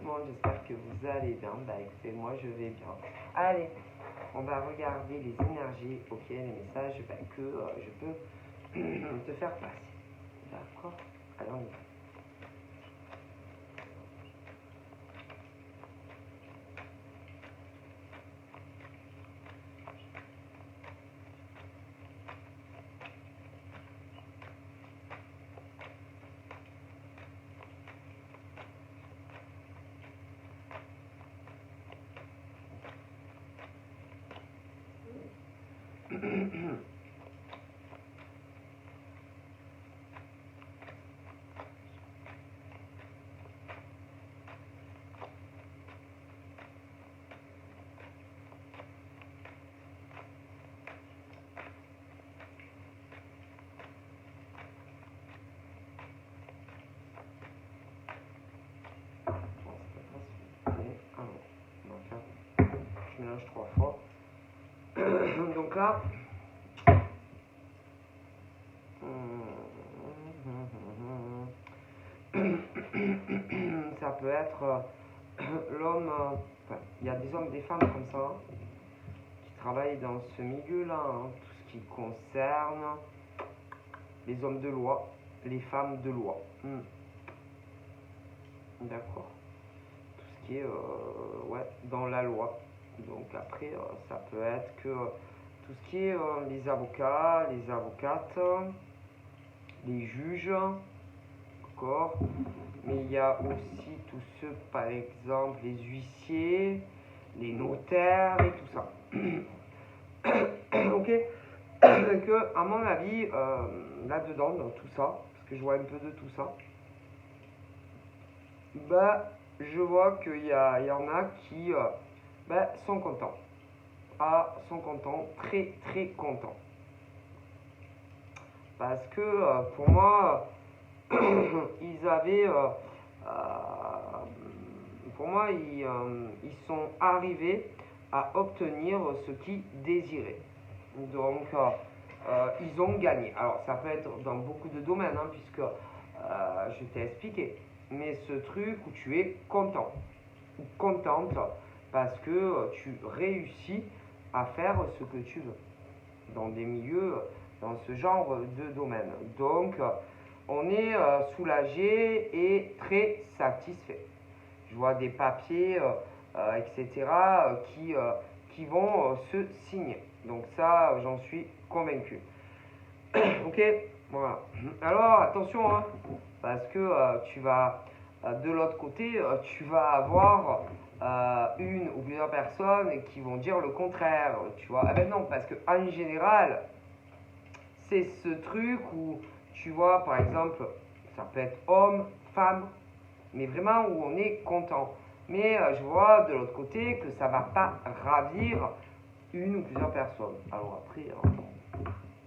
monde, j'espère que vous allez bien. Bah écoutez, moi je vais bien. Allez, on va regarder les énergies, ok, les messages que je peux te faire passer. D'accord? Allez, on y va. Je mélange 3 fois. Donc là, ça peut être l'homme, enfin, il y a des hommes et des femmes comme ça qui travaillent dans ce milieu-là, hein, tout ce qui concerne les hommes de loi, les femmes de loi. D'accord. Tout ce qui est ouais, dans la loi. Donc après, ça peut être que tout ce qui est les avocats, les avocates, les juges, d'accord. Mais il y a aussi tous ceux, par exemple, les huissiers, les notaires et tout ça. Ok. Que, à mon avis, là-dedans, dans tout ça, parce que je vois un peu de tout ça, bah, je vois qu'il y en a qui sont contents. Ah, sont contents, très très contents. Parce que pour moi, ils avaient, pour moi, ils sont arrivés à obtenir ce qu'ils désiraient. Donc, ils ont gagné. Alors, ça peut être dans beaucoup de domaines, hein, puisque je t'ai expliqué. Mais ce truc où tu es content ou contente parce que tu réussis à faire ce que tu veux dans des milieux, dans ce genre de domaine. Donc, on est soulagé et très satisfait. Je vois des papiers, etc., qui vont se signer. Donc ça, j'en suis convaincu. Ok, voilà. Alors, attention, hein, parce que tu vas, de l'autre côté, tu vas avoir une ou plusieurs personnes qui vont dire le contraire, tu vois. Ah ben non, parce qu'en général, c'est ce truc où, tu vois, par exemple, ça peut être homme, femme, mais vraiment où on est content. Mais je vois de l'autre côté que ça va pas ravir une ou plusieurs personnes. Alors après,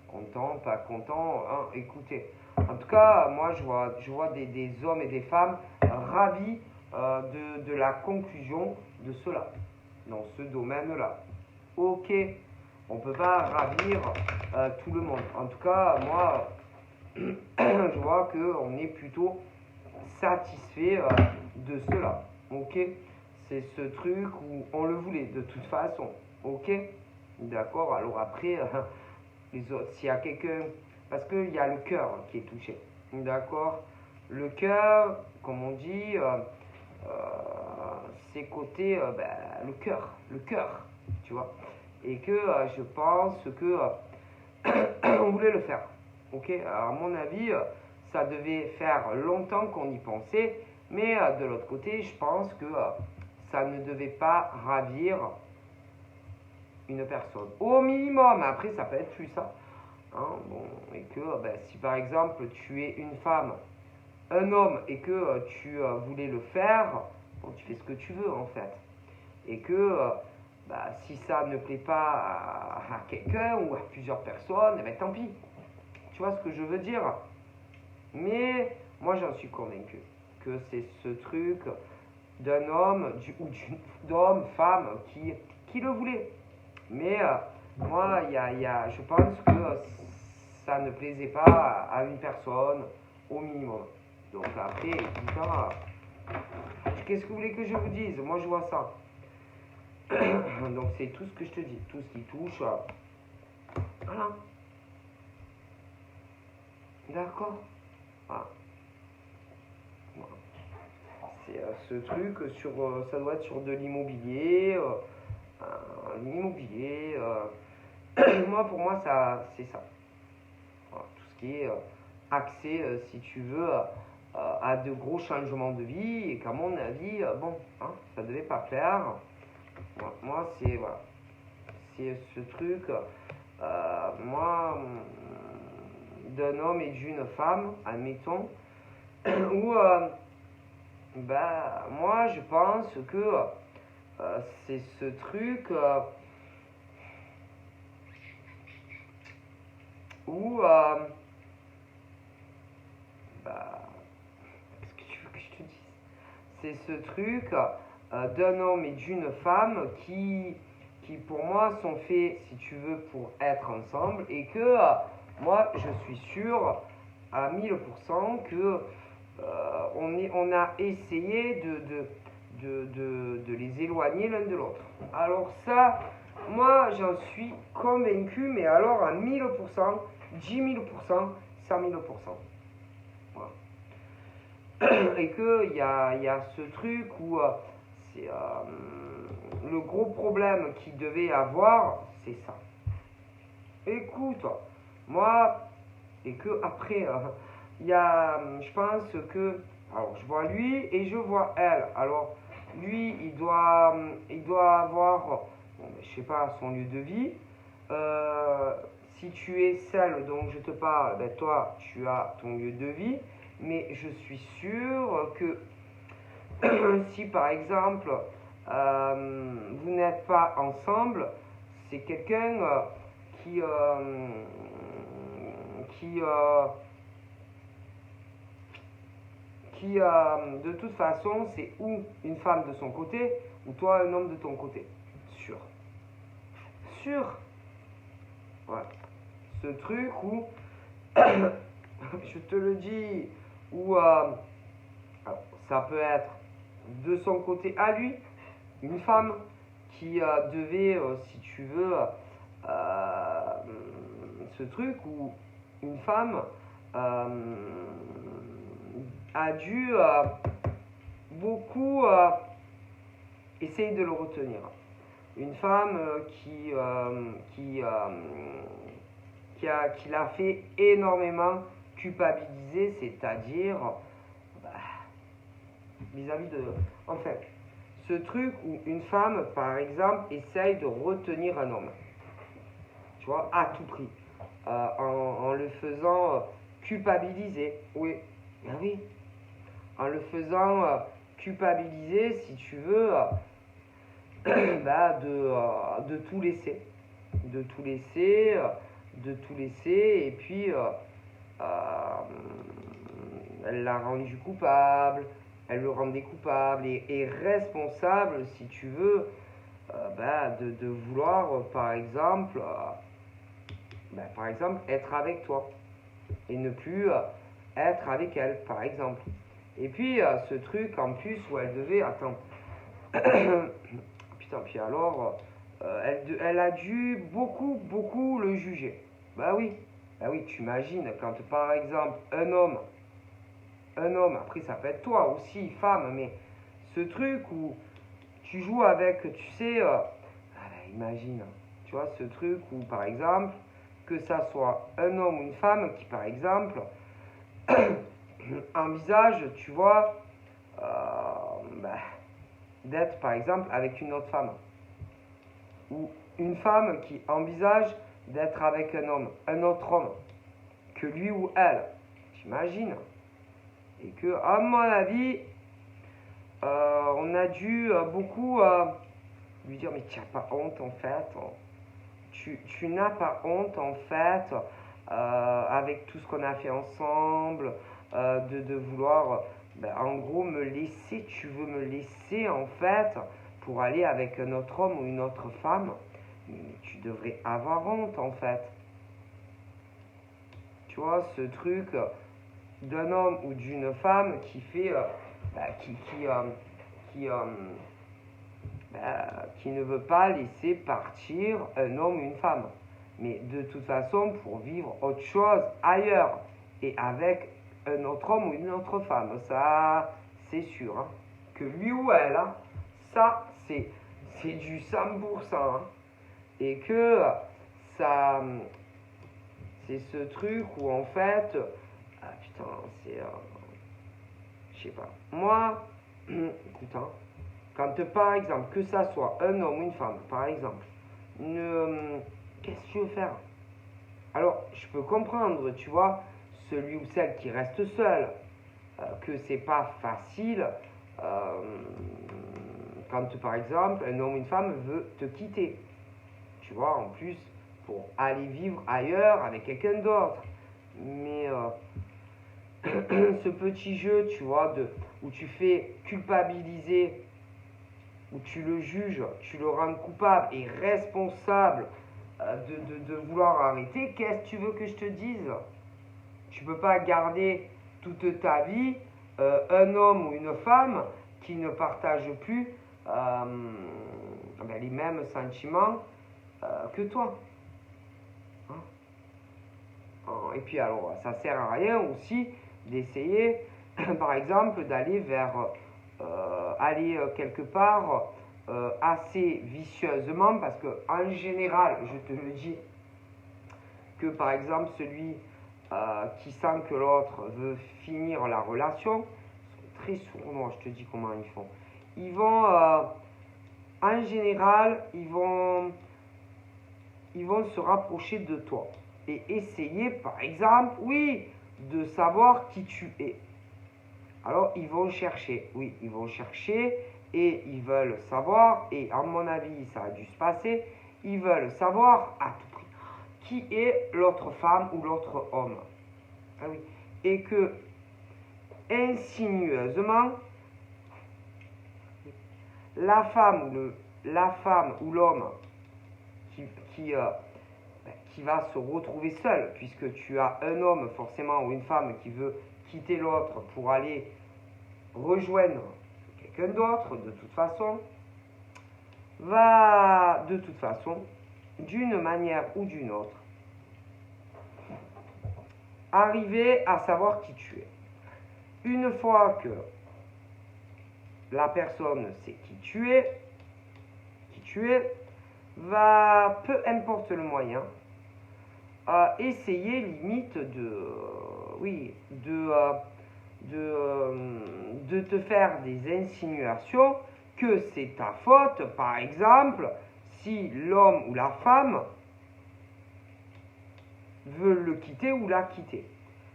content, pas content, hein, écoutez. En tout cas, moi je vois des hommes et des femmes ravis de la conclusion de cela, dans ce domaine-là. Ok, on ne peut pas ravir tout le monde. En tout cas, moi, je vois qu'on est plutôt satisfait de cela. Ok, c'est ce truc où on le voulait de toute façon. Ok, d'accord. Alors après, les autres, s'il y a quelqu'un, parce qu'il y a le cœur qui est touché. D'accord. Le cœur, comme on dit, c'est côté le cœur, tu vois. Et que je pense que on voulait le faire. Ok, alors à mon avis, ça devait faire longtemps qu'on y pensait, mais de l'autre côté, je pense que ça ne devait pas ravir une personne. Au minimum, après ça peut être plus ça. Hein, bon, et que si par exemple tu es une femme, un homme, et que tu voulais le faire, bon, tu fais ce que tu veux en fait. Et que si ça ne plaît pas à quelqu'un ou à plusieurs personnes, eh ben, tant pis. Tu vois ce que je veux dire? Mais moi j'en suis convaincu que c'est ce truc d'un homme ou d'homme, femme qui le voulait. Mais moi, je pense que ça ne plaisait pas à une personne au minimum. Donc après, tout ça, qu'est-ce que vous voulez que je vous dise? Moi, je vois ça. Donc, c'est tout ce que je te dis. Tout ce qui touche. Voilà. D'accord. Voilà. Voilà. C'est ce truc sur. Ça doit être sur de l'immobilier. L'immobilier. Moi, pour moi, ça, c'est ça. Voilà. Tout ce qui est accès, si tu veux, à de gros changements de vie. Et qu'à mon avis, bon, hein, ça devait pas plaire. Moi, c'est voilà, c'est ce truc, moi, d'un homme et d'une femme, admettons, où, bah, moi, je pense que c'est ce truc où, bah, qu'est-ce que tu veux que je te dise? C'est ce truc d'un homme et d'une femme qui pour moi sont faits, si tu veux, pour être ensemble et que moi je suis sûr à 1000% que on a essayé de les éloigner l'un de l'autre. Alors ça, moi j'en suis convaincu, mais alors à 1000%, 10 000%, 100 000%. Voilà. Et qu'il y a ce truc où c'est le gros problème qu'il devait avoir, c'est ça. Écoute, moi, et que après, il y a, je pense que, alors je vois lui et je vois elle. Alors lui, il doit avoir, bon, je sais pas, son lieu de vie. Si tu es celle dont je te parle, ben toi, tu as ton lieu de vie. Mais je suis sûr que si par exemple vous n'êtes pas ensemble, c'est quelqu'un qui, qui, de toute façon, c'est ou une femme de son côté, ou toi un homme de ton côté. Sûr. Sûr. Ouais. Ce truc où, je te le dis, où ça peut être de son côté à lui, une femme qui devait, si tu veux, ce truc où une femme a dû beaucoup essayer de le retenir. Une femme qui l'a fait énormément culpabiliser, c'est-à-dire bah, vis-à-vis de... En fait, ce truc où une femme, par exemple, essaye de retenir un homme, tu vois, à tout prix, en le faisant culpabiliser, oui, ben oui, en le faisant culpabiliser, si tu veux, bah, de tout laisser, de tout laisser, de tout laisser, et puis elle l'a rendu coupable, elle le rendait coupable et responsable, si tu veux, bah, de vouloir, par exemple, être avec toi et ne plus être avec elle, par exemple. Et puis, ce truc, en plus, où elle devait... Attends. Putain, puis alors, elle a dû beaucoup le juger. Bah oui. Bah oui, tu imagines, quand, par exemple, un homme, après ça peut être toi aussi, femme, mais ce truc où tu joues avec, tu sais, imagine, tu vois, ce truc où, par exemple, que ça soit un homme ou une femme qui, par exemple, envisage, tu vois, bah, d'être, par exemple, avec une autre femme. Ou une femme qui envisage d'être avec un autre homme, que lui ou elle, j'imagine. Et que, à mon avis, on a dû beaucoup lui dire, mais tu n'as pas honte en fait, tu n'as pas honte en fait, avec tout ce qu'on a fait ensemble, de vouloir, ben, en gros, me laisser, tu veux me laisser en fait, pour aller avec un autre homme ou une autre femme, mais tu devrais avoir honte en fait. Tu vois, ce truc d'un homme ou d'une femme qui fait, bah, qui ne veut pas laisser partir un homme ou une femme. Mais de toute façon, pour vivre autre chose ailleurs et avec un autre homme ou une autre femme, ça, c'est sûr. Hein, que lui ou elle, hein, ça, c'est du 100%. Hein, et que ça, c'est ce truc où en fait, putain, c'est, je sais pas. Moi, écoute, hein, quand par exemple, que ça soit un homme ou une femme, par exemple, qu'est-ce que tu veux faire? Alors, je peux comprendre, tu vois, celui ou celle qui reste seul, que c'est pas facile quand par exemple un homme ou une femme veut te quitter. Tu vois, en plus, pour aller vivre ailleurs avec quelqu'un d'autre. Mais ce petit jeu, tu vois, où tu fais culpabiliser, où tu le juges, tu le rends coupable et responsable de vouloir arrêter, qu'est-ce que tu veux que je te dise? Tu peux pas garder toute ta vie un homme ou une femme qui ne partage plus les mêmes sentiments que toi. Hein? Et puis alors, ça sert à rien aussi d'essayer, par exemple, d'aller vers aller quelque part assez vicieusement, parce que en général, je te le dis, que par exemple celui qui sent que l'autre veut finir la relation, sont très sournois, je te dis comment ils font. Ils vont, en général, ils vont se rapprocher de toi et essayer, par exemple, oui, de savoir qui tu es. Alors, ils vont chercher, oui, ils vont chercher et ils veulent savoir, et à mon avis, ça a dû se passer, ils veulent savoir à tout prix qui est l'autre femme ou l'autre homme. Ah oui. Et que, insinueusement, la femme ou l'homme qui va se retrouver seul, puisque tu as un homme forcément ou une femme qui veut quitter l'autre pour aller rejoindre quelqu'un d'autre, de toute façon, va de toute façon, d'une manière ou d'une autre, arriver à savoir qui tu es. Une fois que la personne sait qui tu es, va, peu importe le moyen, essayer limite de te faire des insinuations que c'est ta faute, par exemple, si l'homme ou la femme veut le quitter ou la quitter.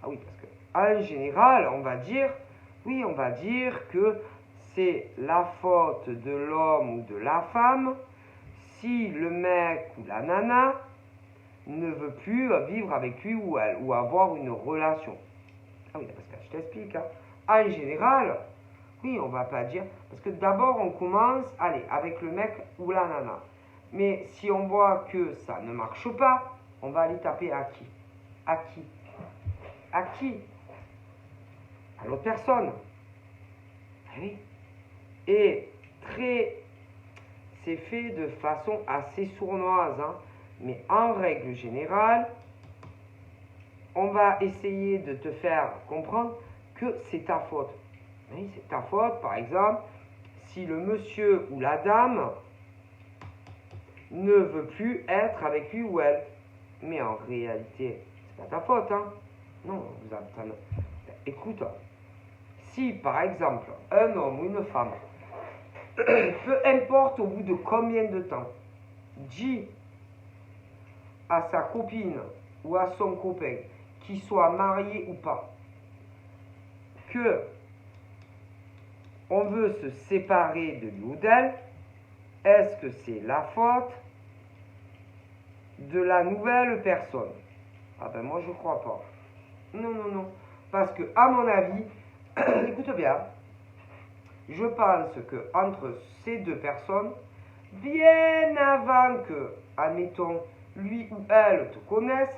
Ah oui, parce qu'en général, on va dire que c'est la faute de l'homme ou de la femme si le mec ou la nana ne veut plus vivre avec lui ou elle, ou avoir une relation. Ah oui, parce que je t'explique. Hein. En général, oui, on va pas dire. Parce que d'abord, on commence, allez, avec le mec ou la nana. Mais si on voit que ça ne marche pas, on va aller taper à qui? À qui? À qui? À l'autre personne. Ah oui. Et c'est fait de façon assez sournoise, hein. Mais en règle générale, on va essayer de te faire comprendre que c'est ta faute. Oui, c'est ta faute, par exemple, si le monsieur ou la dame ne veut plus être avec lui ou elle. Mais en réalité, c'est pas ta faute, hein. Non, vous attendez. Écoute, si par exemple, un homme ou une femme, peu importe au bout de combien de temps, dit à sa copine ou à son copain, qu'il soit marié ou pas, que on veut se séparer de lui ou d'elle, est-ce que c'est la faute de la nouvelle personne? Ah ben moi je crois pas. Non. Parce que à mon avis, écoute bien, je pense que entre ces deux personnes, bien avant que, admettons, lui ou elle te connaisse,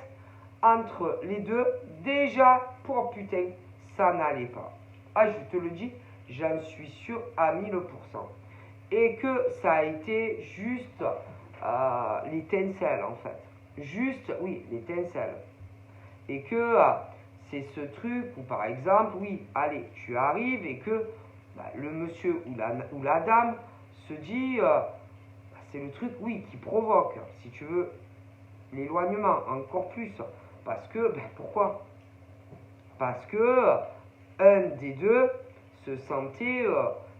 entre les deux, déjà, pour putain, ça n'allait pas. Ah, je te le dis, j'en suis sûr à 1000%. Et que ça a été juste l'étincelle en fait. Juste, oui, l'étincelle. Et que c'est ce truc où par exemple, oui, allez, tu arrives et que le monsieur ou la dame se dit, c'est le truc, oui, qui provoque, si tu veux, l'éloignement encore plus. Parce que, pourquoi? Parce que un des deux se sentait,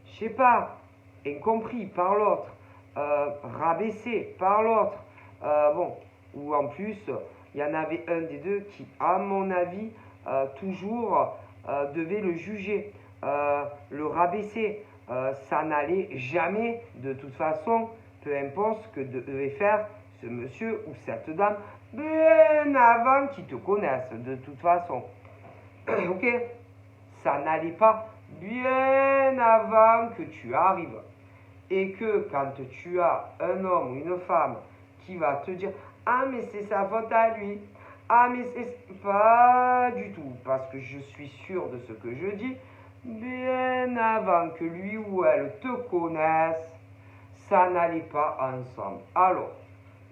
je sais pas, incompris par l'autre, rabaissé par l'autre. Bon, ou en plus, il y en avait un des deux qui, à mon avis, toujours devait le juger, le rabaisser. Ça n'allait jamais, de toute façon, peu importe ce que devait faire ce monsieur ou cette dame, bien avant qu'ils te connaissent, de toute façon. Ok? Ça n'allait pas bien avant que tu arrives. Et que quand tu as un homme ou une femme qui va te dire ah mais c'est sa faute à lui, ah mais c'est pas du tout, parce que je suis sûr de ce que je dis, bien avant que lui ou elle te connaisse, ça n'allait pas ensemble. Alors,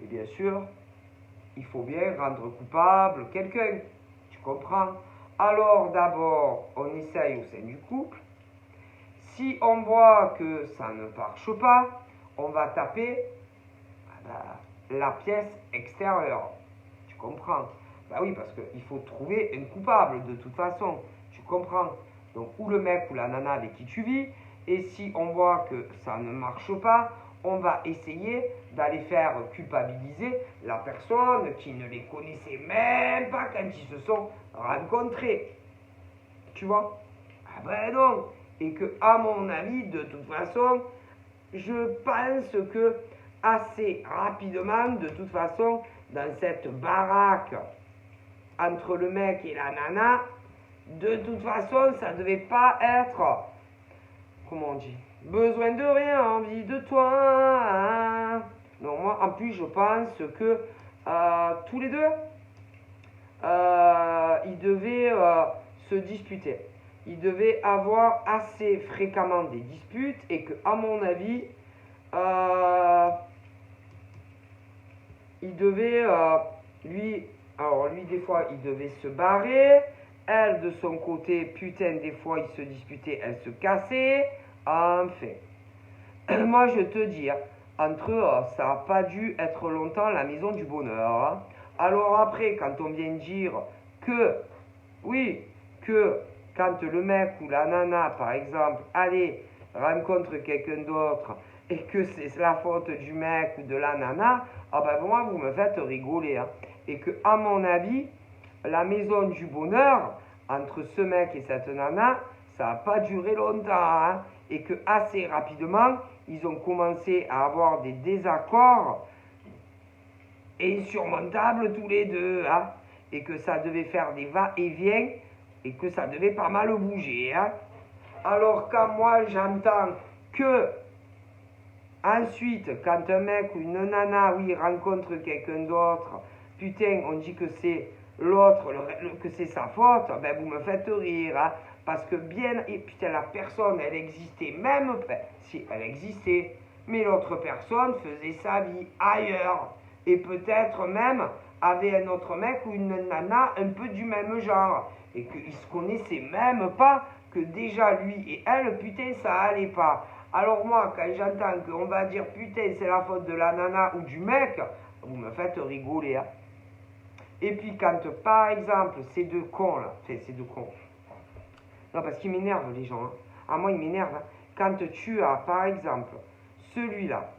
et bien sûr, il faut bien rendre coupable quelqu'un, tu comprends? Alors d'abord, on essaye au sein du couple. Si on voit que ça ne marche pas, on va taper la pièce extérieure. Tu comprends? Bah oui, parce qu'il faut trouver un coupable de toute façon. Tu comprends? Donc, ou le mec ou la nana avec qui tu vis. Et si on voit que ça ne marche pas, on va essayer d'aller faire culpabiliser la personne qui ne les connaissait même pas quand ils se sont rencontrés. Tu vois? Ah ben non. Et que, à mon avis, de toute façon, je pense que assez rapidement, de toute façon, dans cette baraque entre le mec et la nana, de toute façon, ça ne devait pas être, comment on dit, besoin de rien, envie de toi. Hein. Non, moi, en plus, je pense que tous les deux, ils devaient se disputer. Ils devaient avoir assez fréquemment des disputes et que, à mon avis, il devait, lui, des fois, il devait se barrer. Elle, de son côté, putain, des fois, ils se disputaient, elle se cassait. Enfin, moi, je te dis, entre eux, ça n'a pas dû être longtemps la maison du bonheur. Hein. Alors après, quand on vient dire que, oui, que quand le mec ou la nana, par exemple, allez, rencontre quelqu'un d'autre et que c'est la faute du mec ou de la nana, ah ben moi, vous me faites rigoler. Hein. Et que, à mon avis, la maison du bonheur, entre ce mec et cette nana, ça n'a pas duré longtemps. Hein. Et que assez rapidement, ils ont commencé à avoir des désaccords insurmontables tous les deux. Hein. Et que ça devait faire des va-et-vient et que ça devait pas mal bouger. Hein. Alors quand moi j'entends que ensuite, quand un mec ou une nana, oui, rencontre quelqu'un d'autre, putain, on dit que c'est l'autre, que c'est sa faute, ben vous me faites rire, hein, parce que bien, et putain, la personne, elle existait même, ben, si, elle existait, mais l'autre personne faisait sa vie ailleurs, et peut-être même avait un autre mec ou une nana un peu du même genre, et qu'ils se connaissaient même pas, que déjà lui et elle, putain, ça allait pas. Alors moi, quand j'entends qu'on va dire putain, c'est la faute de la nana ou du mec, vous me faites rigoler. Hein. Et puis quand, par exemple, ces deux cons là, ces deux cons, non parce qu'ils m'énervent les gens, hein. Ah moi ils m'énervent, hein. Quand tu as, par exemple, celui-là,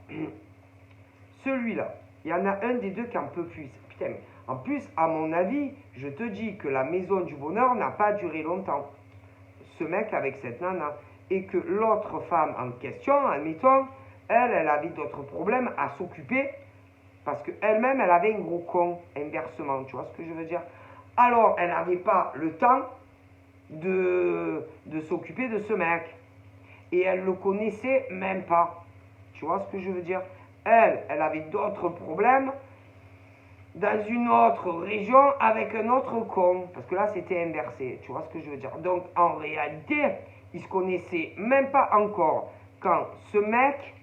il y en a un des deux qui en peut plus. Putain, mais en plus, à mon avis, je te dis que la maison du bonheur n'a pas duré longtemps. Ce mec avec cette nana. Et que l'autre femme en question, admettons, elle avait d'autres problèmes à s'occuper parce qu'elle-même, elle avait un gros con, inversement, tu vois ce que je veux dire? Alors, elle n'avait pas le temps de s'occuper de ce mec. Et elle le connaissait même pas. Tu vois ce que je veux dire? Elle avait d'autres problèmes dans une autre région avec un autre con. Parce que là, c'était inversé. Tu vois ce que je veux dire? Donc, en réalité, ils se connaissaient même pas encore quand ce mec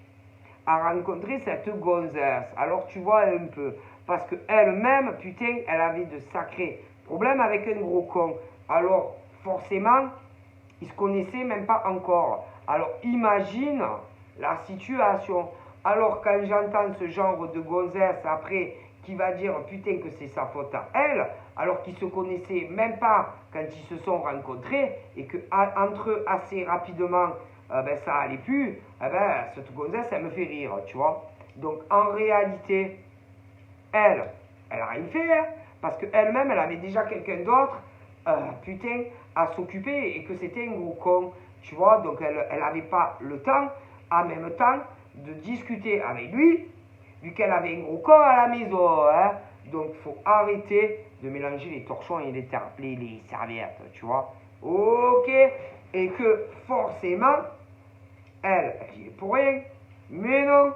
a rencontré cette gonzesse. Alors tu vois un peu. Parce qu'elle-même, putain, elle avait de sacrés problèmes avec un gros con. Alors forcément, ils se connaissaient même pas encore. Alors imagine la situation. Alors quand j'entends ce genre de gonzesse après qui va dire putain que c'est sa faute à elle, alors qu'ils se connaissaient même pas quand ils se sont rencontrés et que entre eux assez rapidement ben, ça allait plus, cette gonzesse elle me fait rire, tu vois. Donc en réalité, elle a rien fait, hein, parce qu'elle-même elle avait déjà quelqu'un d'autre, putain, à s'occuper et que c'était un gros con, tu vois. Donc elle n'avait pas le temps, en même temps, de discuter avec lui, vu qu'elle avait un gros con à la maison, hein. Donc il faut arrêter de mélanger les torchons et les serviettes, tu vois. Ok. Et que forcément, elle y est pour rien, mais non.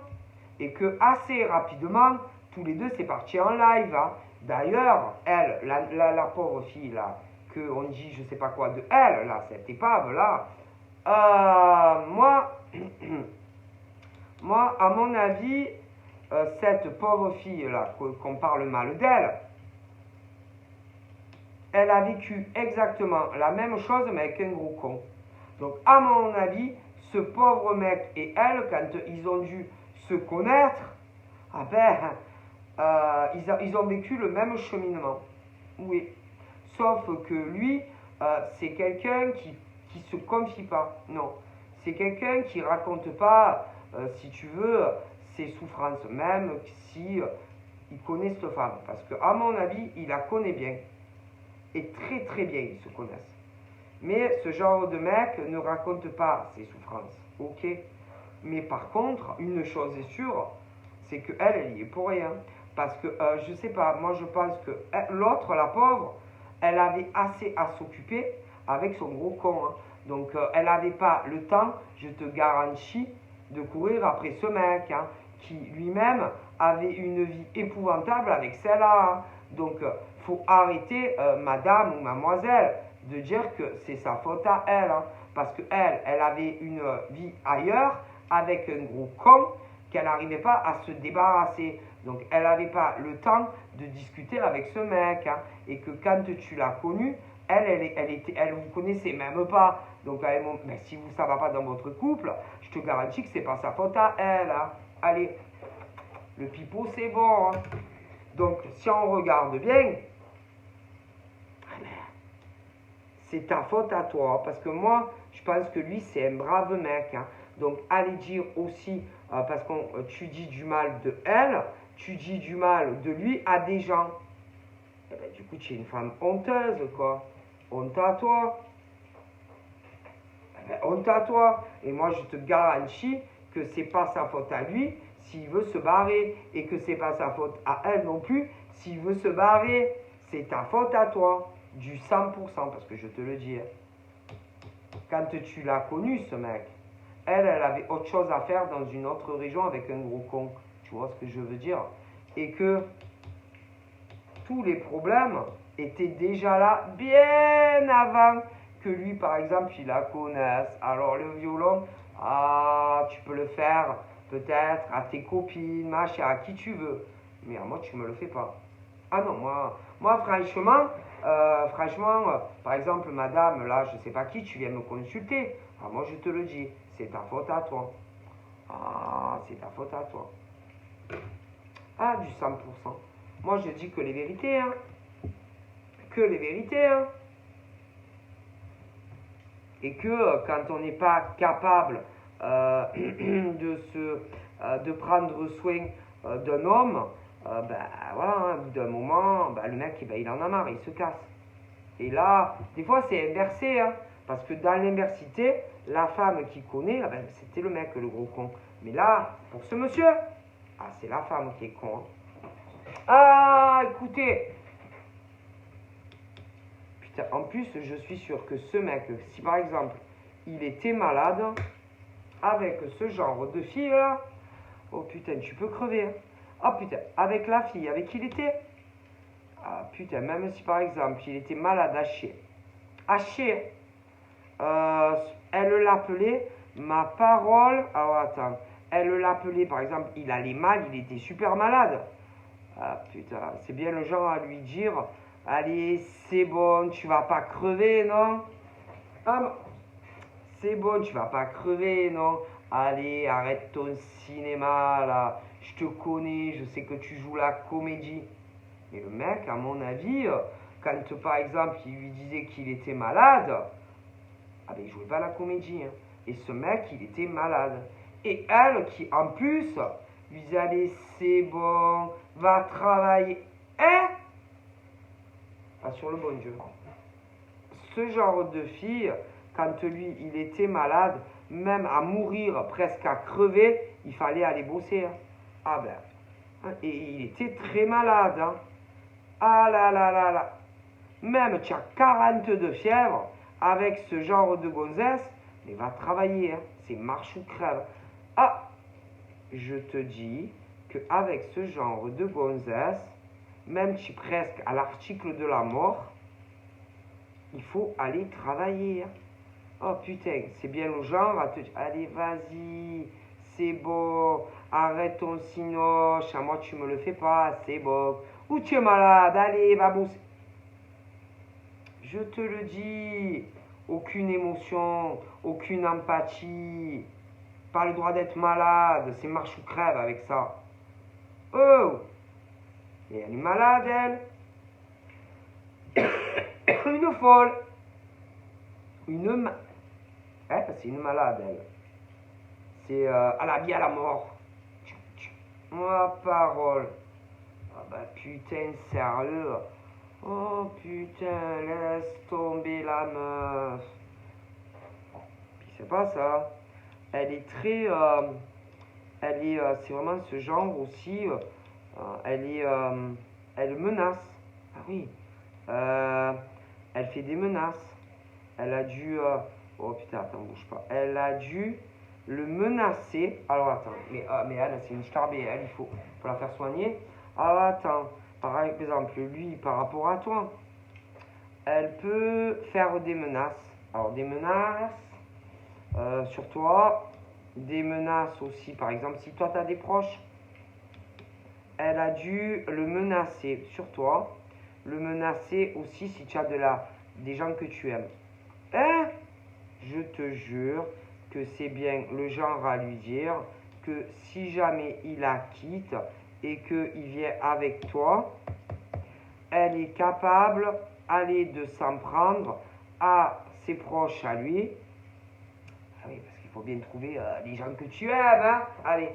Et que assez rapidement, tous les deux, c'est parti en live, hein. D'ailleurs, elle, la pauvre fille, là, qu'on dit je sais pas quoi de elle, là, cette épave, là, moi, moi, à mon avis, cette pauvre fille-là, qu'on parle mal d'elle, elle a vécu exactement la même chose, mais avec un gros con. Donc, à mon avis, ce pauvre mec et elle, quand ils ont dû se connaître, ah ben, ils ont vécu le même cheminement. Oui. Sauf que lui, c'est quelqu'un qui se confie pas. Non. C'est quelqu'un qui raconte pas, si tu veux, ses souffrances, même si il connaît cette femme. Parce qu'à mon avis, il la connaît bien. Et très très bien, ils se connaissent. Mais ce genre de mec ne raconte pas ses souffrances. Ok. Mais par contre, une chose est sûre, c'est qu'elle, elle y est pour rien. Parce que, je sais pas, moi je pense que l'autre, la pauvre, elle avait assez à s'occuper avec son gros con. Hein. Donc, elle n'avait pas le temps, je te garantis, de courir après ce mec, hein, qui lui-même avait une vie épouvantable avec celle-là. Hein. Donc, faut arrêter, madame ou mademoiselle, de dire que c'est sa faute à elle. Hein, parce qu'elle, elle avait une vie ailleurs, avec un gros con, qu'elle n'arrivait pas à se débarrasser. Donc, elle n'avait pas le temps de discuter avec ce mec. Hein, et que quand tu l'as connue, elle vous connaissait même pas. Donc, mais si vous, ça ne va pas dans votre couple, je te garantis que c'est pas sa faute à elle. Hein. Allez, le pipeau, c'est bon. Hein. Donc, si on regarde bien, c'est ta faute à toi. Parce que moi, je pense que lui, c'est un brave mec. Hein. Donc, allez dire aussi, parce que tu dis du mal de elle, tu dis du mal de lui à des gens. Et ben, du coup, tu es une femme honteuse, quoi. Honte à toi. Eh ben, honte à toi. Et moi, je te garantis que c'est pas sa faute à lui s'il veut se barrer. Et que c'est pas sa faute à elle non plus s'il veut se barrer. C'est ta faute à toi. Du 100%, parce que je te le dis. Quand tu l'as connu, ce mec, elle avait autre chose à faire dans une autre région avec un gros con. Tu vois ce que je veux dire? Et que tous les problèmes étaient déjà là bien avant que lui, par exemple, il la connaisse. Alors, le violon, tu peux le faire peut-être à tes copines, machin, à qui tu veux. Mais à moi, tu me le fais pas. Ah non, moi franchement, par exemple, madame, là, je sais pas qui, tu viens me consulter. Ah, moi, je te le dis, c'est ta faute à toi. Ah, c'est ta faute à toi. Ah, du 100%. Moi, je dis que les vérités, hein. Que les vérités, hein. Et que quand on n'est pas capable de prendre soin d'un homme, voilà, hein, au bout d'un moment, le mec, il en a marre, il se casse. Et là, des fois, c'est inversé, hein, parce que dans l'inversité, la femme qui connaît, c'était le mec, le gros con. Mais là, pour ce monsieur, c'est la femme qui est con. Hein. Ah, écoutez, putain, en plus, je suis sûr que ce mec, si par exemple, il était malade, avec ce genre de fille là, oh putain, tu peux crever. Hein. Oh putain, avec la fille avec qui il était, ah putain, même si par exemple il était malade à chier, Elle l'appelait ma parole. Alors attends. Elle l'appelait, par exemple, il allait mal, il était super malade. Ah putain, c'est bien le genre à lui dire, allez, c'est bon, tu vas pas crever, non? Ah, c'est bon, tu vas pas crever, non? Allez, arrête ton cinéma, là. Je te connais, je sais que tu joues la comédie. Et le mec, à mon avis, quand par exemple il lui disait qu'il était malade, ah ben il jouait pas la comédie. Hein. Et ce mec, il était malade. Et elle, qui en plus, lui disait allez, c'est bon, va travailler. Hein? Pas sur le bon Dieu. Ce genre de fille, quand lui, il était malade, même à mourir, presque à crever, il fallait aller bosser. Hein. Ah ben. Et il était très malade. Hein. Ah là là là là. Même tu as 40 de fièvre, avec ce genre de gonzesse, mais va travailler. Hein. C'est marche ou crève. Ah, je te dis qu'avec ce genre de gonzesse, même tu es presque à l'article de la mort, il faut aller travailler. Hein. Oh putain, c'est bien le genre à te dire, allez vas-y, c'est bon, arrête ton cinoche, à moi tu me le fais pas, c'est bon. Ou tu es malade, allez, va bosser. Je te le dis, aucune émotion, aucune empathie, pas le droit d'être malade, c'est marche ou crève avec ça. Oh, et elle est malade, elle. Une folle. C'est une malade, elle. C'est à la vie, à la mort. Ma parole. Ah bah putain, sérieux. Oh putain, laisse tomber la meuf. Puis c'est pas ça. Elle est très... c'est vraiment ce genre aussi. Elle menace. Ah oui. Elle fait des menaces. Elle a dû... oh putain, attends, bouge pas. Elle a dû le menacer. Alors attends, mais elle, c'est une starbée. Elle, il faut la faire soigner. Alors attends, par exemple, lui, par rapport à toi, elle peut faire des menaces. Alors des menaces sur toi, des menaces aussi, par exemple, si toi tu as des proches, elle a dû le menacer sur toi, le menacer aussi si tu as des gens que tu aimes. Hein? Je te jure que c'est bien le genre à lui dire que si jamais il la quitte et qu'il vient avec toi, elle est capable aller de s'en prendre à ses proches à lui. Ah oui, parce qu'il faut bien trouver les gens que tu aimes, hein. Allez,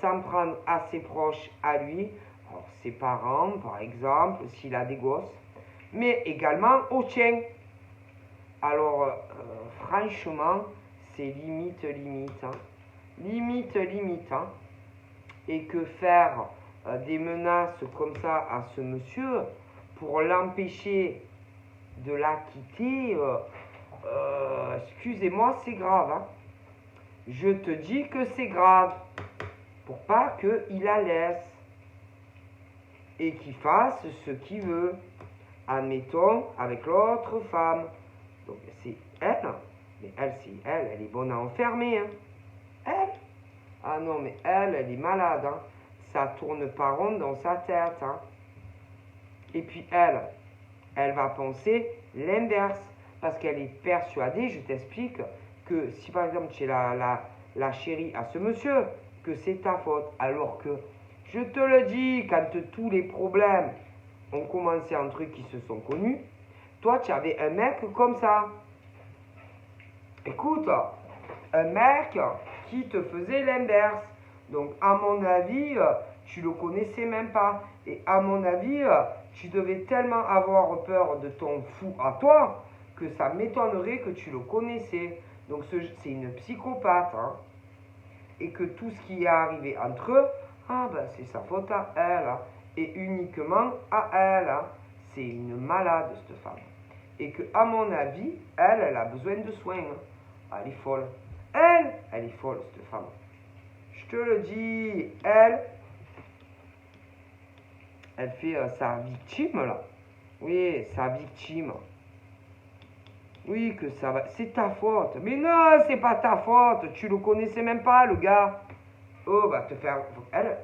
s'en prendre à ses proches à lui, alors, ses parents par exemple, s'il a des gosses, mais également au tien. Alors, franchement, c'est limite, limite. Hein. Limite, limite. Hein. Et que faire des menaces comme ça à ce monsieur pour l'empêcher de la quitter, excusez-moi, c'est grave. Hein. Je te dis que c'est grave. Pour pas qu'il la laisse. Et qu'il fasse ce qu'il veut. Admettons, avec l'autre femme. Donc c'est elle. Mais elle, elle est bonne à enfermer. Hein. Elle. Ah non, mais elle est malade. Hein. Ça tourne pas rond dans sa tête. Hein. Et puis elle va penser l'inverse. Parce qu'elle est persuadée, je t'explique, que si par exemple tu es la chérie à ce monsieur, que c'est ta faute. Alors que, je te le dis, quand tous les problèmes ont commencé entre eux qui se sont connus, toi tu avais un mec comme ça. Écoute, un mec qui te faisait l'inverse. Donc à mon avis, tu le connaissais même pas. Et à mon avis, tu devais tellement avoir peur de ton fou à toi que ça m'étonnerait que tu le connaissais. Donc c'est une psychopathe. Hein. Et que tout ce qui est arrivé entre eux, ah ben c'est sa faute à elle. Hein. Et uniquement à elle. Hein. C'est une malade cette femme. Et que à mon avis, elle a besoin de soins. Hein. Elle est folle. Elle est folle cette femme. Je te le dis, elle fait sa victime là. Oui, sa victime. Oui, que ça va. C'est ta faute. Mais non, c'est pas ta faute. Tu le connaissais même pas, le gars. Oh, va te faire. Elle.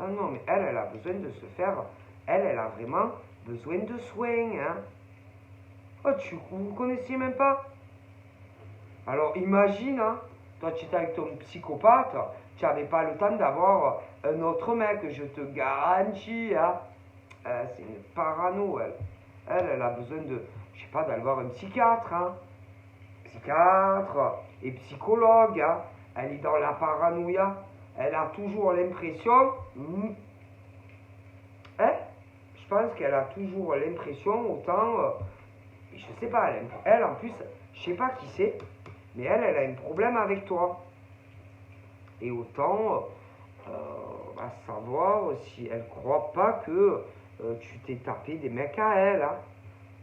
Ah non, mais elle a besoin de se faire. Elle a vraiment besoin de soins, hein. Oh, vous connaissiez même pas? Alors, imagine, hein. Toi, tu étais avec ton psychopathe. Tu n'avais pas le temps d'avoir un autre mec, je te garantis, hein. C'est une parano, elle. Elle a besoin de, je sais pas, d'aller voir un psychiatre, hein. Psychiatre et psychologue, hein. Elle est dans la paranoïa. Elle a toujours l'impression, hein, je pense qu'elle a toujours l'impression, autant, je sais pas, elle en plus, je sais pas qui c'est, mais elle a un problème avec toi. Et autant, à savoir si elle croit pas que tu t'es tapé des mecs à elle, hein.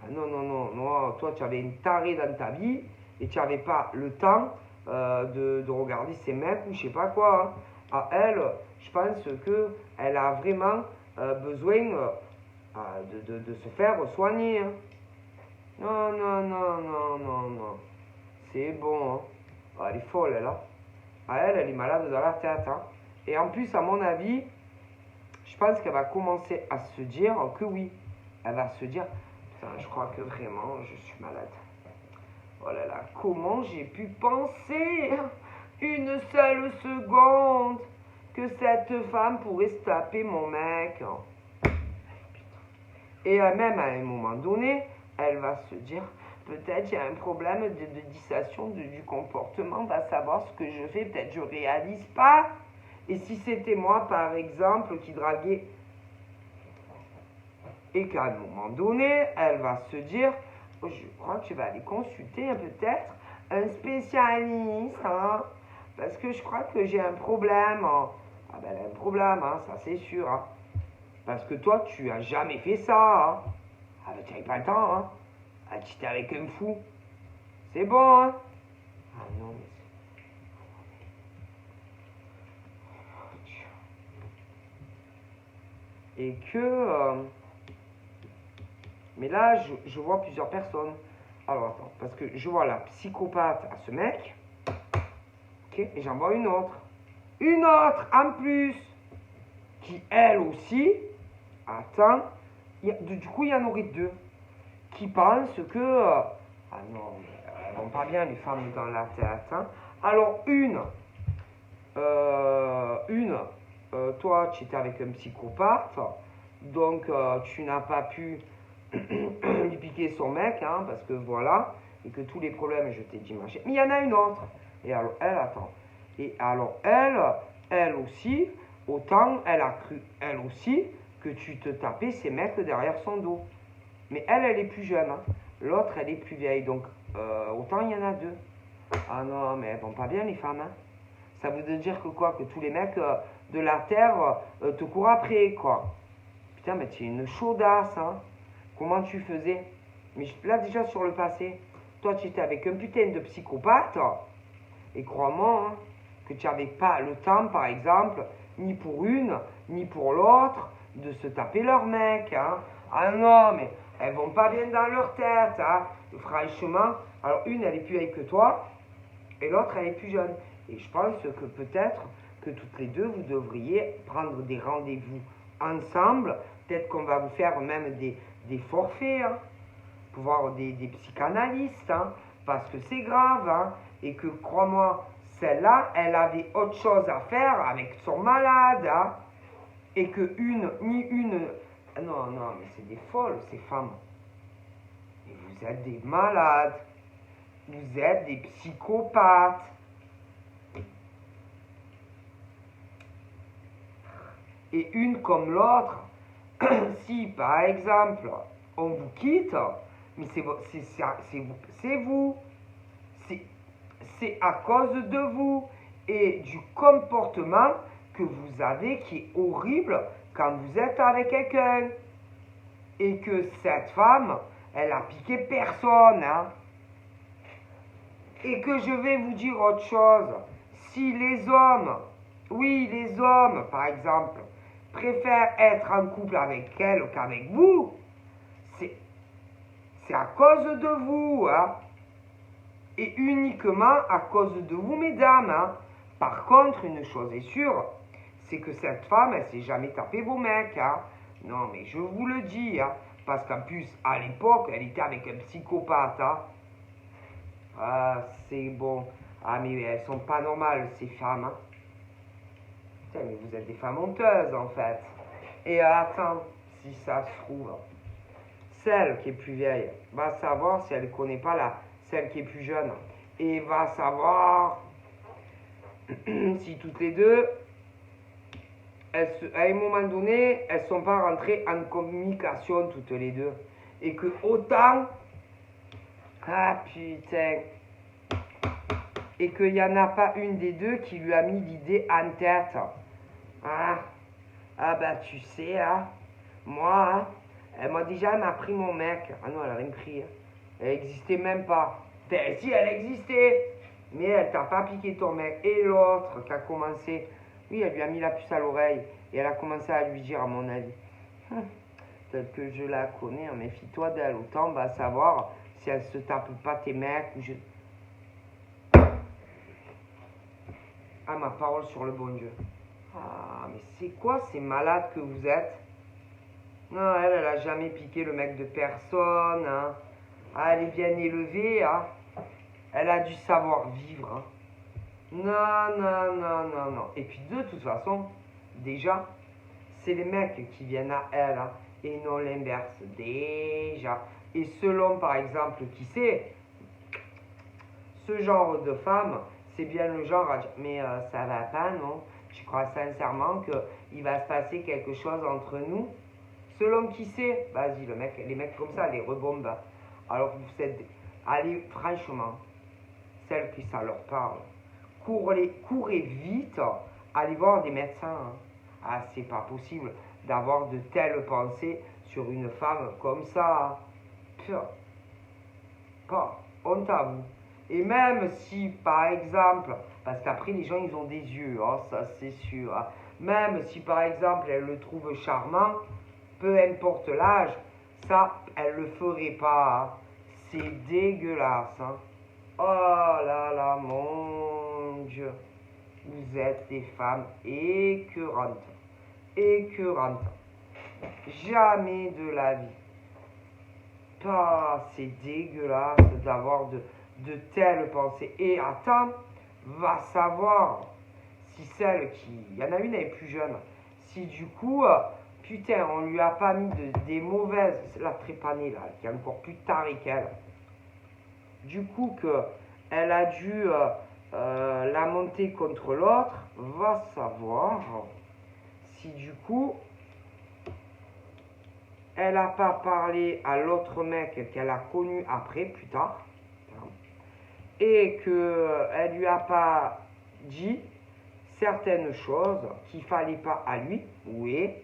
Ah non, non, non, non, toi tu avais une tarée dans ta vie et tu n'avais pas le temps de regarder ces mecs ou je sais pas quoi, hein. À elle, je pense qu'elle a vraiment besoin de se faire soigner, hein. Non, non, non, non, non, non. C'est bon, hein. Ah, elle est folle, elle, hein. Ah, elle est malade dans la tête, hein. Et en plus, à mon avis, je pense qu'elle va commencer à se dire que oui. Elle va se dire, putain, je crois que vraiment, je suis malade. Oh là là, comment j'ai pu penser une seule seconde que cette femme pourrait se taper mon mec. Et même à un moment donné, elle va se dire, peut-être j'ai un problème de dissociation du comportement, va savoir ce que je fais, peut-être je réalise pas. Et si c'était moi, par exemple, qui draguais, et qu'à un moment donné, elle va se dire, oh, je crois que je vais aller consulter peut-être un spécialiste, hein, parce que je crois que j'ai un problème. Hein. Ah ben, elle a un problème, hein, ça c'est sûr. Hein. Parce que toi, tu as jamais fait ça. Hein. Ah ben, tu n'avais pas le temps. Hein. Ah, tu étais avec un fou. C'est bon, hein. Ah non, mais et que... mais là, je vois plusieurs personnes. Alors, attends, parce que je vois la psychopathe à ce mec. Ok, et j'en vois une autre. Une autre, en plus, qui, elle aussi, attends, du coup, il y en aurait deux, qui pensent que... ah non, mais elles vont pas bien, les femmes dans la tête. Hein. Alors, toi, tu étais avec un psychopathe, donc tu n'as pas pu lui piquer son mec, hein, parce que voilà, et que tous les problèmes, je t'ai dit, machin. Mais il y en a une autre. Et alors, elle, attends. Et alors, elle aussi, autant elle a cru, elle aussi, que tu te tapais ces mecs derrière son dos. Mais elle est plus jeune, hein. L'autre, elle est plus vieille. Donc, autant il y en a deux. Ah non, mais elles vont pas bien, les femmes, hein. Ça veut dire que quoi? Que tous les mecs de la terre te courent après, quoi. Putain, mais tu es une chaudasse, hein. Comment tu faisais? Mais là, déjà, sur le passé, toi, tu étais avec un putain de psychopathe. Et crois-moi, hein, que tu n'avais pas le temps, par exemple, ni pour une, ni pour l'autre, de se taper leur mec. Hein. Ah non, mais elles vont pas bien dans leur tête. Hein. Franchement, alors une, elle est plus vieille que toi, et l'autre, elle est plus jeune. Et je pense que peut-être que toutes les deux, vous devriez prendre des rendez-vous ensemble. Peut-être qu'on va vous faire même des forfaits, hein, pour voir des psychanalystes, hein, parce que c'est grave, hein, et que, crois-moi, celle-là, elle avait autre chose à faire avec son malade, hein, et que non, non, mais c'est des folles, ces femmes. Et vous êtes des malades, vous êtes des psychopathes. Et une comme l'autre, si par exemple on vous quitte, mais c'est vous, c'est à cause de vous et du comportement que vous avez qui est horrible quand vous êtes avec quelqu'un. Et que cette femme, elle a piqué personne, hein. Et que je vais vous dire autre chose. Si les hommes, oui, les hommes, par exemple, préfèrent être en couple avec elle qu'avec vous, c'est à cause de vous, hein. Et uniquement à cause de vous, mesdames. Hein. Par contre, une chose est sûre, c'est que cette femme, elle s'est jamais tapé vos mecs. Hein. Non, mais je vous le dis. Hein. Parce qu'en plus, à l'époque, elle était avec un psychopathe. Hein. Ah, c'est bon. Ah, mais elles sont pas normales, ces femmes. Hein. Putain, mais vous êtes des femmes honteuses, en fait. Et attends, si ça se trouve, celle qui est plus vieille va savoir si elle ne connaît pas celle qui est plus jeune. Et va savoir si toutes les deux, à un moment donné, elles ne sont pas rentrées en communication toutes les deux. Et que autant, ah putain, et qu'il n'y en a pas une des deux qui lui a mis l'idée en tête. Ah, ah bah tu sais, hein, moi, hein, elle m'a pris mon mec. Ah non, elle a rien pris. Hein. Elle n'existait même pas. Ben, si, elle existait. Mais elle t'a pas piqué ton mec. Et l'autre qui a commencé, oui, elle lui a mis la puce à l'oreille. Et elle a commencé à lui dire, à mon avis, peut-être que je la connais, méfie-toi d'elle. Autant va savoir si elle se tape pas tes mecs. Ou je... Ah, ma parole sur le bon Dieu. Ah, mais c'est quoi ces malades que vous êtes? Non, elle a jamais piqué le mec de personne. Hein. Ah, elle est bien élevée. Hein. Elle a du savoir-vivre. Hein. Non, non, non, non, non. Et puis de toute façon, déjà, c'est les mecs qui viennent à elle. Hein, et non l'inverse. Déjà. Et selon, par exemple, qui c'est, ce genre de femme, c'est bien le genre à dire, mais ça va pas, non? Je crois sincèrement qu'il va se passer quelque chose entre nous. Selon qui c'est, vas-y, les mecs comme ça, les rebombent. Alors vous êtes, allez, franchement, celles qui ça leur parle, courez vite, allez voir des médecins. Hein. Ah, c'est pas possible d'avoir de telles pensées sur une femme comme ça. Hein. Pas honte à vous. Et même si, par exemple, parce qu'après les gens ils ont des yeux, hein, ça c'est sûr. Hein. Même si par exemple elle le trouve charmant, peu importe l'âge, ça elle le ferait pas. Hein. C'est dégueulasse. Hein. Oh là là, mon Dieu. Vous êtes des femmes écœurantes. Écœurantes. Jamais de la vie. Ah, c'est dégueulasse d'avoir de telles pensées. Et attends, va savoir si celle qui... Il y en a une, elle est plus jeune. Si du coup, putain, on lui a pas mis des mauvaises... La trépanée, là, qui est encore plus tarée qu'elle. Du coup, elle a dû la monter contre l'autre. Va savoir si du coup... Elle n'a pas parlé à l'autre mec qu'elle a connu après, plus tard. Et qu'elle lui a pas dit certaines choses qu'il fallait pas à lui, oui.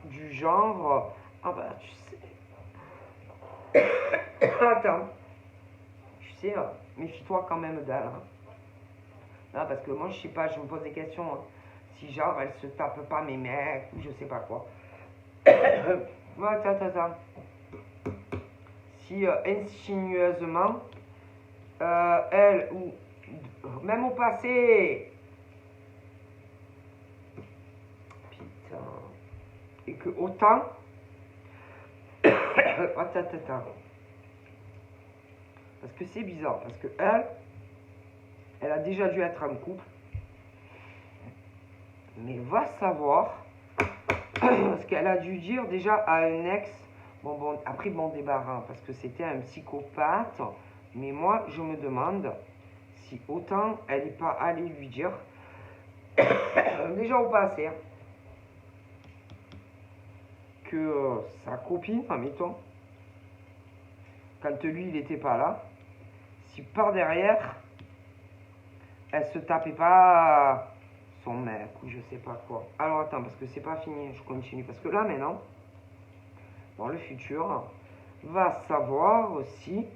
Du genre, ah bah tu sais, attends, tu sais, méfie-toi quand même d'elle. Hein. Non, parce que moi je sais pas, je me pose des questions. Hein. Si genre elle se tape pas mes mecs, ou je sais pas quoi. Attends. Si insinueusement, elle, ou même au passé, putain, et que autant, attends, parce que c'est bizarre, parce que elle a déjà dû être en couple, mais va savoir, parce qu'elle a dû dire déjà à un ex, bon, après bon débarras, parce que c'était un psychopathe, mais moi je me demande si autant elle n'est pas allée lui dire, déjà au passé, hein, que sa copine, admettons, quand lui il n'était pas là, si par derrière, elle se tapait pas son mec ou je sais pas quoi. Alors attends, parce que c'est pas fini, je continue. Parce que là maintenant, dans le futur, va savoir aussi,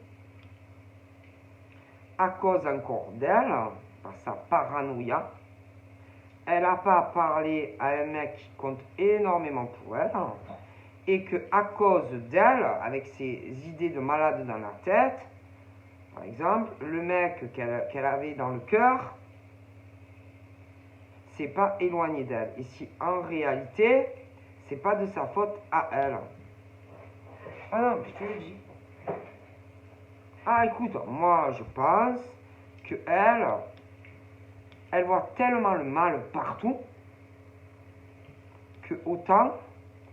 à cause encore d'elle, par sa paranoïa, elle n'a pas parlé à un mec qui compte énormément pour elle, et que à cause d'elle, avec ses idées de malade dans la tête, Par exemple, le mec qu'elle avait dans le cœur, c'est pas éloigné d'elle. Et si en réalité, c'est pas de sa faute à elle. Ah non, je te le dis. Ah écoute, moi je pense que elle voit tellement le mal partout que autant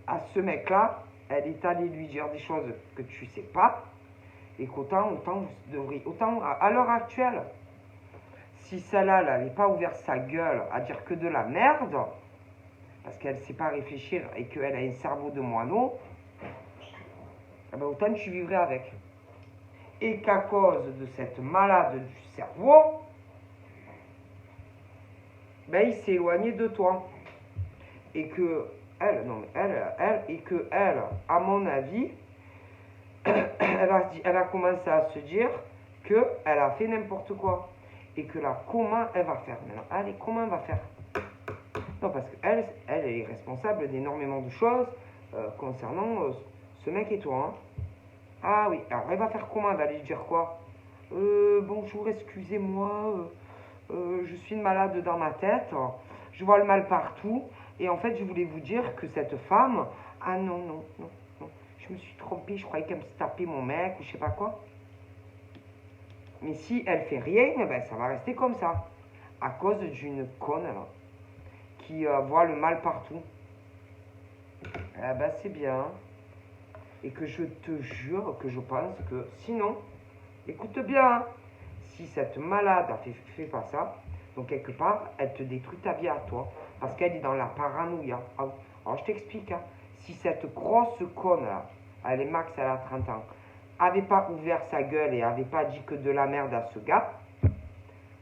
à ce mec-là, elle est allée lui dire des choses que tu sais pas et qu'autant vous devriez, autant à l'heure actuelle, si celle-là n'avait pas ouvert sa gueule à dire que de la merde, parce qu'elle ne sait pas réfléchir et qu'elle a un cerveau de moineau, eh ben autant tu vivrais avec. Et qu'à cause de cette malade du cerveau, ben il s'est éloigné de toi. Et que elle, à mon avis, elle va commencer à se dire qu'elle a fait n'importe quoi. Et que là, comment elle va faire maintenant? Allez, comment elle va faire? Non, parce qu'elle est responsable d'énormément de choses concernant ce mec et toi. Hein. Ah oui, alors elle va faire comment? Elle va lui dire quoi? Bonjour, excusez-moi, je suis une malade dans ma tête, je vois le mal partout, et en fait, je voulais vous dire que cette femme, ah non, non, non, non, je me suis trompée, je croyais qu'elle me tapait mon mec, ou je sais pas quoi. Mais si elle fait rien, eh ben, ça va rester comme ça, à cause d'une conne, là, qui voit le mal partout. Eh ben, c'est bien. Et que je te jure que je pense que, sinon, écoute bien, si cette malade a fait pas ça, donc quelque part, elle te détruit ta vie à toi, parce qu'elle est dans la paranoïa. Alors je t'explique, hein. Si cette grosse conne là, elle est max, elle a 30 ans, avait pas ouvert sa gueule et avait pas dit que de la merde à ce gars,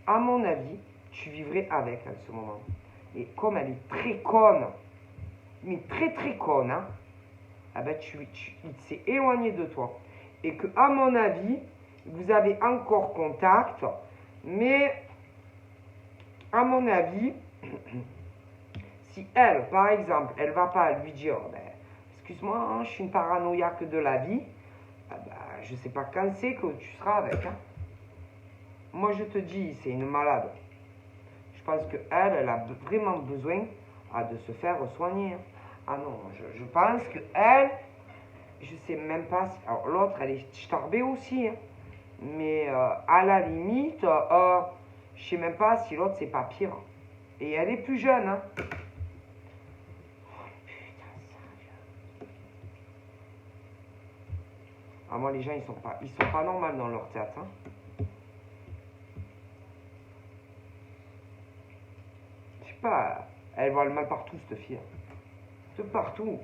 à mon avis, tu vivrais avec à ce moment. Et comme elle est très conne, mais très très conne, hein, ah ben il s'est éloigné de toi. Et que, à mon avis, vous avez encore contact, mais à mon avis, si elle, par exemple, elle va pas lui dire, ben, excuse-moi, je suis une paranoïaque de la vie, ah ben, je sais pas quand c'est que tu seras avec. Hein. Moi, je te dis, c'est une malade. Je pense qu'elle, elle a vraiment besoin de se faire soigner. Hein. Ah non, je pense qu'elle, je sais même pas si... Alors, l'autre, elle est starbée aussi. Hein. Mais à la limite, je sais même pas si l'autre, c'est pas pire. Et elle est plus jeune. Hein. Ah, moi, les gens, ils sont pas normaux dans leur tête. Hein. Je sais pas, elle voit le mal partout, cette fille. De partout.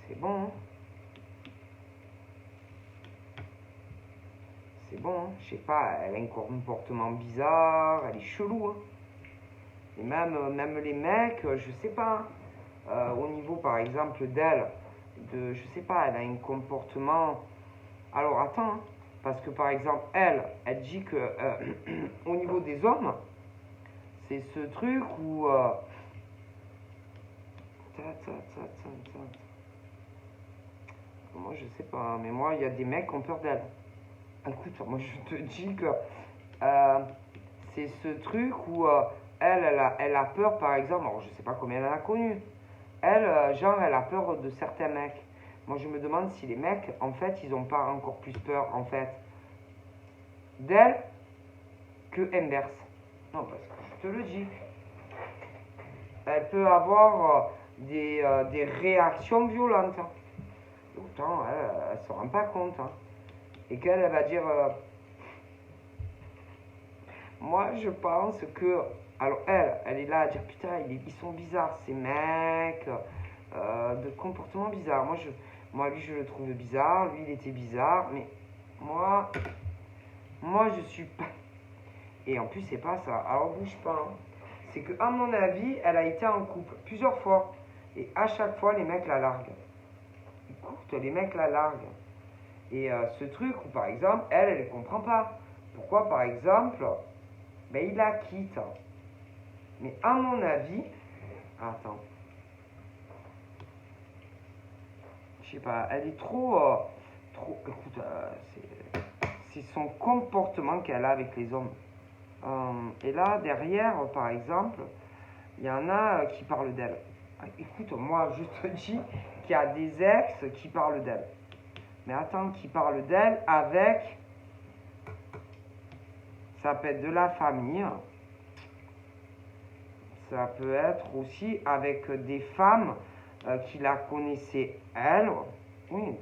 C'est bon, hein. C'est bon, hein. Je sais pas, elle a un comportement bizarre, elle est chelou. Hein. Et même les mecs, je sais pas. Au niveau, par exemple, d'elle, je sais pas, elle a un comportement... Alors, attends, hein, parce que, par exemple, elle dit que au niveau des hommes, c'est ce truc où... Moi, je sais pas, mais moi, il y a des mecs qui ont peur d'elle. Écoute, moi, je te dis que c'est ce truc où elle a peur, par exemple, alors je sais pas combien elle en a connu. Elle, genre, elle a peur de certains mecs. Moi, je me demande si les mecs, en fait, ils ont pas encore plus peur, en fait, d'elle que inverse. Non, parce que je te le dis. Elle peut avoir des réactions violentes. Hein. Autant, elle ne se rend pas compte. Hein. Et qu'elle, elle va dire... moi, je pense que... Alors, elle est là à dire, putain, ils sont bizarres, ces mecs, de comportement bizarre. Moi, lui, je le trouve bizarre, lui, il était bizarre, mais moi, je suis pas... Et en plus, c'est pas ça. Alors, bouge pas. Hein. C'est que, à mon avis, elle a été en couple plusieurs fois. Et à chaque fois, les mecs la larguent. Écoute, les mecs la larguent. Et ce truc où, par exemple, elle ne comprend pas. Pourquoi, par exemple, ben, il la quitte. Mais à mon avis... Attends. Je sais pas, elle est trop... Écoute, c'est son comportement qu'elle a avec les hommes. Et là, derrière, par exemple, il y en a qui parlent d'elle. Écoute, moi, je te dis qu'il y a des ex qui parlent d'elle. Mais attends, qui parlent d'elle avec... Ça peut être de la famille. Ça peut être aussi avec des femmes qui la connaissaient, elle. Oui,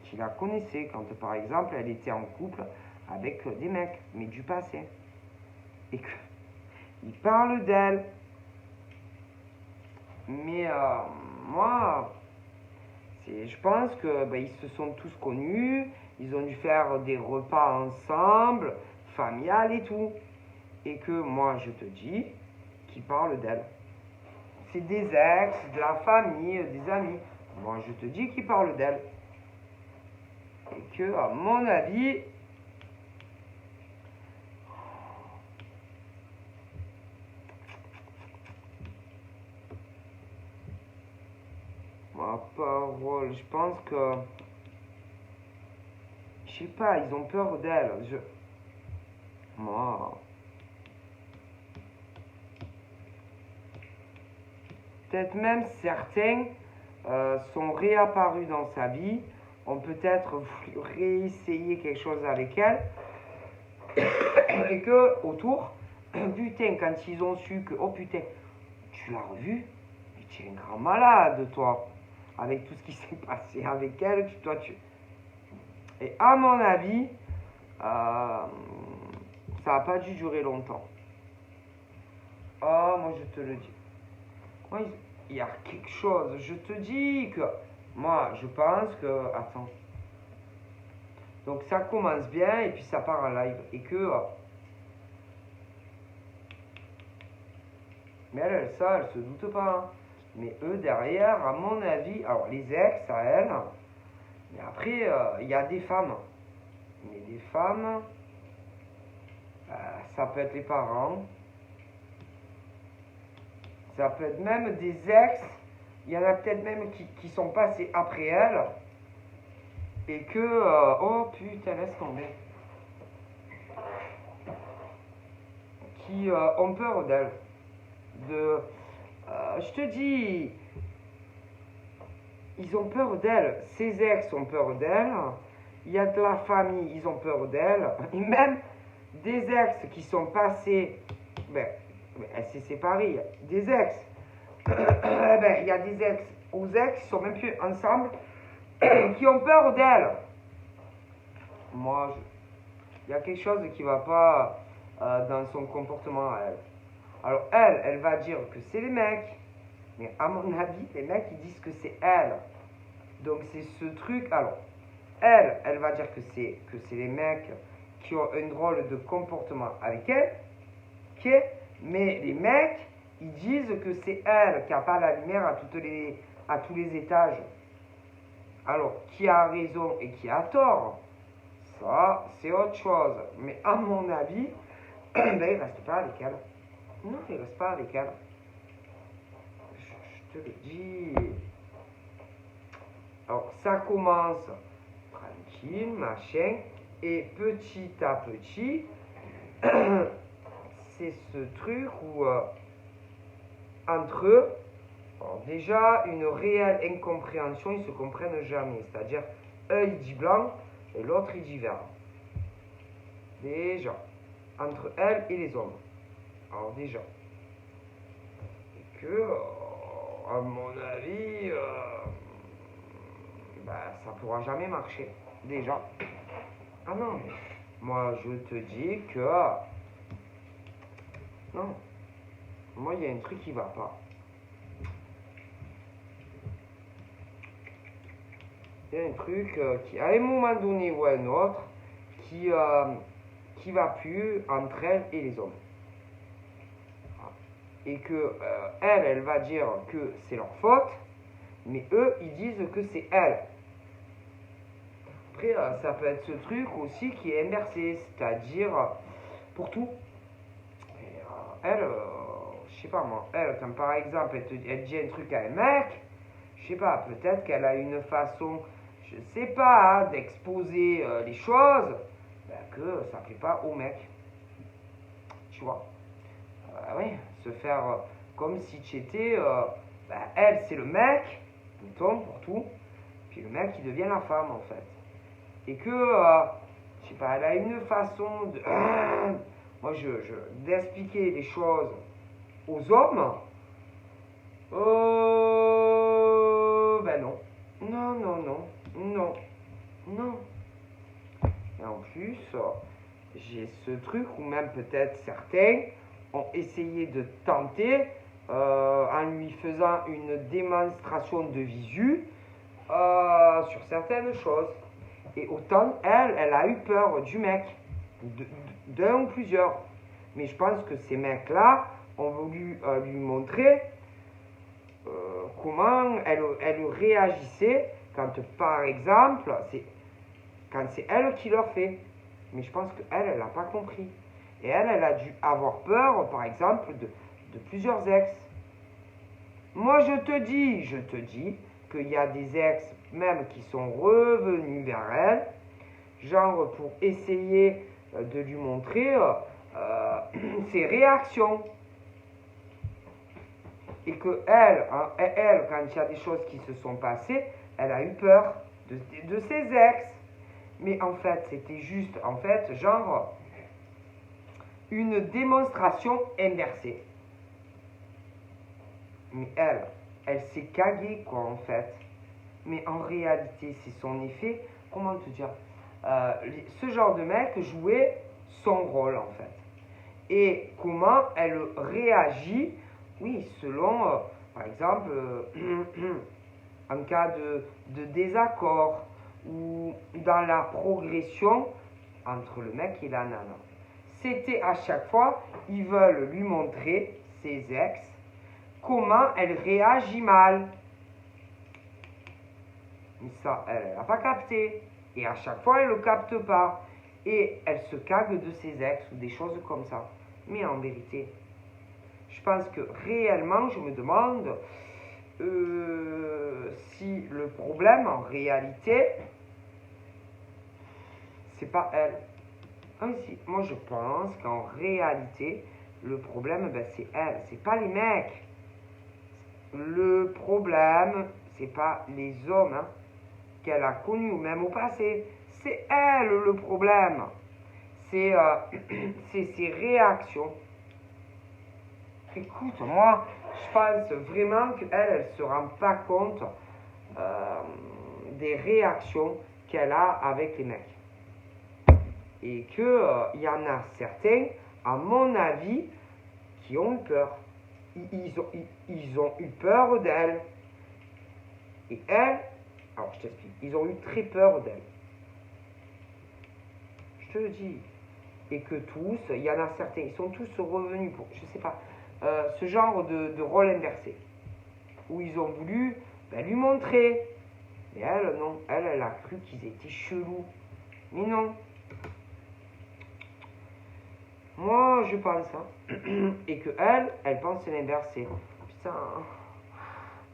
qui la connaissaient quand, par exemple, elle était en couple avec des mecs, mais du passé. Et qu'ils parlent d'elle. Mais moi, je pense que ils se sont tous connus, ils ont dû faire des repas ensemble, familial et tout. Et que moi, je te dis qu'ils parlent d'elle. C'est des ex, de la famille, des amis. Moi, je te dis qu'ils parlent d'elle. Et que, à mon avis, ma parole, je pense que, je sais pas, ils ont peur d'elle. Moi, peut-être même certains sont réapparus dans sa vie, ont peut-être voulu réessayer quelque chose avec elle, et que autour, putain, quand ils ont su que, oh putain, tu l'as revu, mais tu es un grand malade, toi, avec tout ce qui s'est passé avec elle, Et à mon avis, ça n'a pas dû durer longtemps. Ah, moi je te le dis. Moi, il y a quelque chose, je te dis que, moi je pense que, attends. Donc ça commence bien et puis ça part en live. Et que, mais elle se doute pas. Hein. Mais eux derrière, à mon avis, alors les ex à elle, mais après il y a des femmes. Mais des femmes, ça peut être les parents, ça peut être même des ex, il y en a peut-être même qui sont passés après elle, et que, oh putain, laisse tomber, qui ont peur d'elle. Je te dis, ils ont peur d'elle, ses ex ont peur d'elle, il y a de la famille, ils ont peur d'elle, et même des ex qui sont passés, elle s'est séparée, des ex, il y a des ex aux ex qui sont même plus ensemble, qui ont peur d'elle. Moi, il y a quelque chose qui ne va pas dans son comportement à elle. Alors elle va dire que c'est les mecs, mais à mon avis, les mecs, ils disent que c'est elle. Donc c'est ce truc, alors, elle va dire que c'est les mecs qui ont un drôle de comportement avec elle, okay, mais les mecs, ils disent que c'est elle qui n'a pas la lumière à tous les étages. Alors, qui a raison et qui a tort, ça, c'est autre chose. Mais à mon avis, il ne reste pas avec elle. Non, il ne reste pas avec elle. Je te le dis. Alors, ça commence tranquille, machin, et petit à petit, c'est ce truc où, entre eux, alors déjà, une réelle incompréhension, ils ne se comprennent jamais. C'est-à-dire, un il dit blanc et l'autre il dit vert. Déjà, entre elle et les hommes. Alors déjà. Et que, à mon avis, ça ne pourra jamais marcher. Déjà. Ah non, moi je te dis que... Non. Moi, il y a un truc qui ne va pas. Il y a un truc qui, à un moment donné ou à un autre, qui va plus entre elle et les hommes. Et que elle va dire que c'est leur faute, mais eux, ils disent que c'est elle. Après, ça peut être ce truc aussi qui est inversé, c'est-à-dire pour tout. Et, elle, je sais pas moi, elle, comme par exemple, elle dit un truc à un mec, je sais pas, peut-être qu'elle a une façon, je sais pas, d'exposer les choses, que ça plaît pas au mec. Tu vois. Oui, se faire comme si tu étais... elle, c'est le mec, bouton pour tout. Puis le mec, il devient la femme, en fait. Et que, je sais pas, elle a une façon de... moi, d'expliquer les choses aux hommes. Ben non. Non, non, non. Non. Non. Et en plus, j'ai ce truc où même peut-être certains ont essayé de tenter en lui faisant une démonstration de visu sur certaines choses. Et autant elle a eu peur du mec, d'un ou plusieurs. Mais je pense que ces mecs-là ont voulu lui montrer comment elle réagissait quand, par exemple, quand c'est elle qui leur fait. Mais je pense qu'elle n'a pas compris. Et elle a dû avoir peur, par exemple, de plusieurs ex. Moi, je te dis qu'il y a des ex même qui sont revenus vers elle, genre pour essayer de lui montrer ses réactions. Et que elle, quand il y a des choses qui se sont passées, elle a eu peur de ses ex. Mais en fait, c'était juste, genre, une démonstration inversée. Mais elle s'est caguée, quoi, en fait. Mais en réalité, c'est son effet, comment te dire, ce genre de mec jouait son rôle, en fait. Et comment elle réagit, oui, selon, par exemple, en cas de désaccord, ou dans la progression entre le mec et la nana. C'était à chaque fois, ils veulent lui montrer, ses ex, comment elle réagit mal. Mais ça, elle n'a pas capté. Et à chaque fois, elle ne le capte pas. Et elle se cague de ses ex ou des choses comme ça. Mais en vérité, je pense que réellement, je me demande si le problème, en réalité, c'est pas elle. Ainsi, moi je pense qu'en réalité, le problème, c'est elle. C'est pas les mecs. Le problème, c'est pas les hommes qu'elle a connus, ou même au passé. C'est elle le problème. C'est ses réactions. Écoute, moi, je pense vraiment qu'elle ne se rend pas compte des réactions qu'elle a avec les mecs. Et qu'il y en a certains, à mon avis, qui ont eu peur. Ils ont eu peur d'elle. Et elle, alors je t'explique, ils ont eu très peur d'elle. Je te le dis. Et que tous, il y en a certains, ils sont tous revenus pour, je sais pas, ce genre de rôle inversé. Où ils ont voulu lui montrer. Mais elle, non. Elle a cru qu'ils étaient chelous. Mais non. Moi, je pense et que elle pense l'inversé. Putain.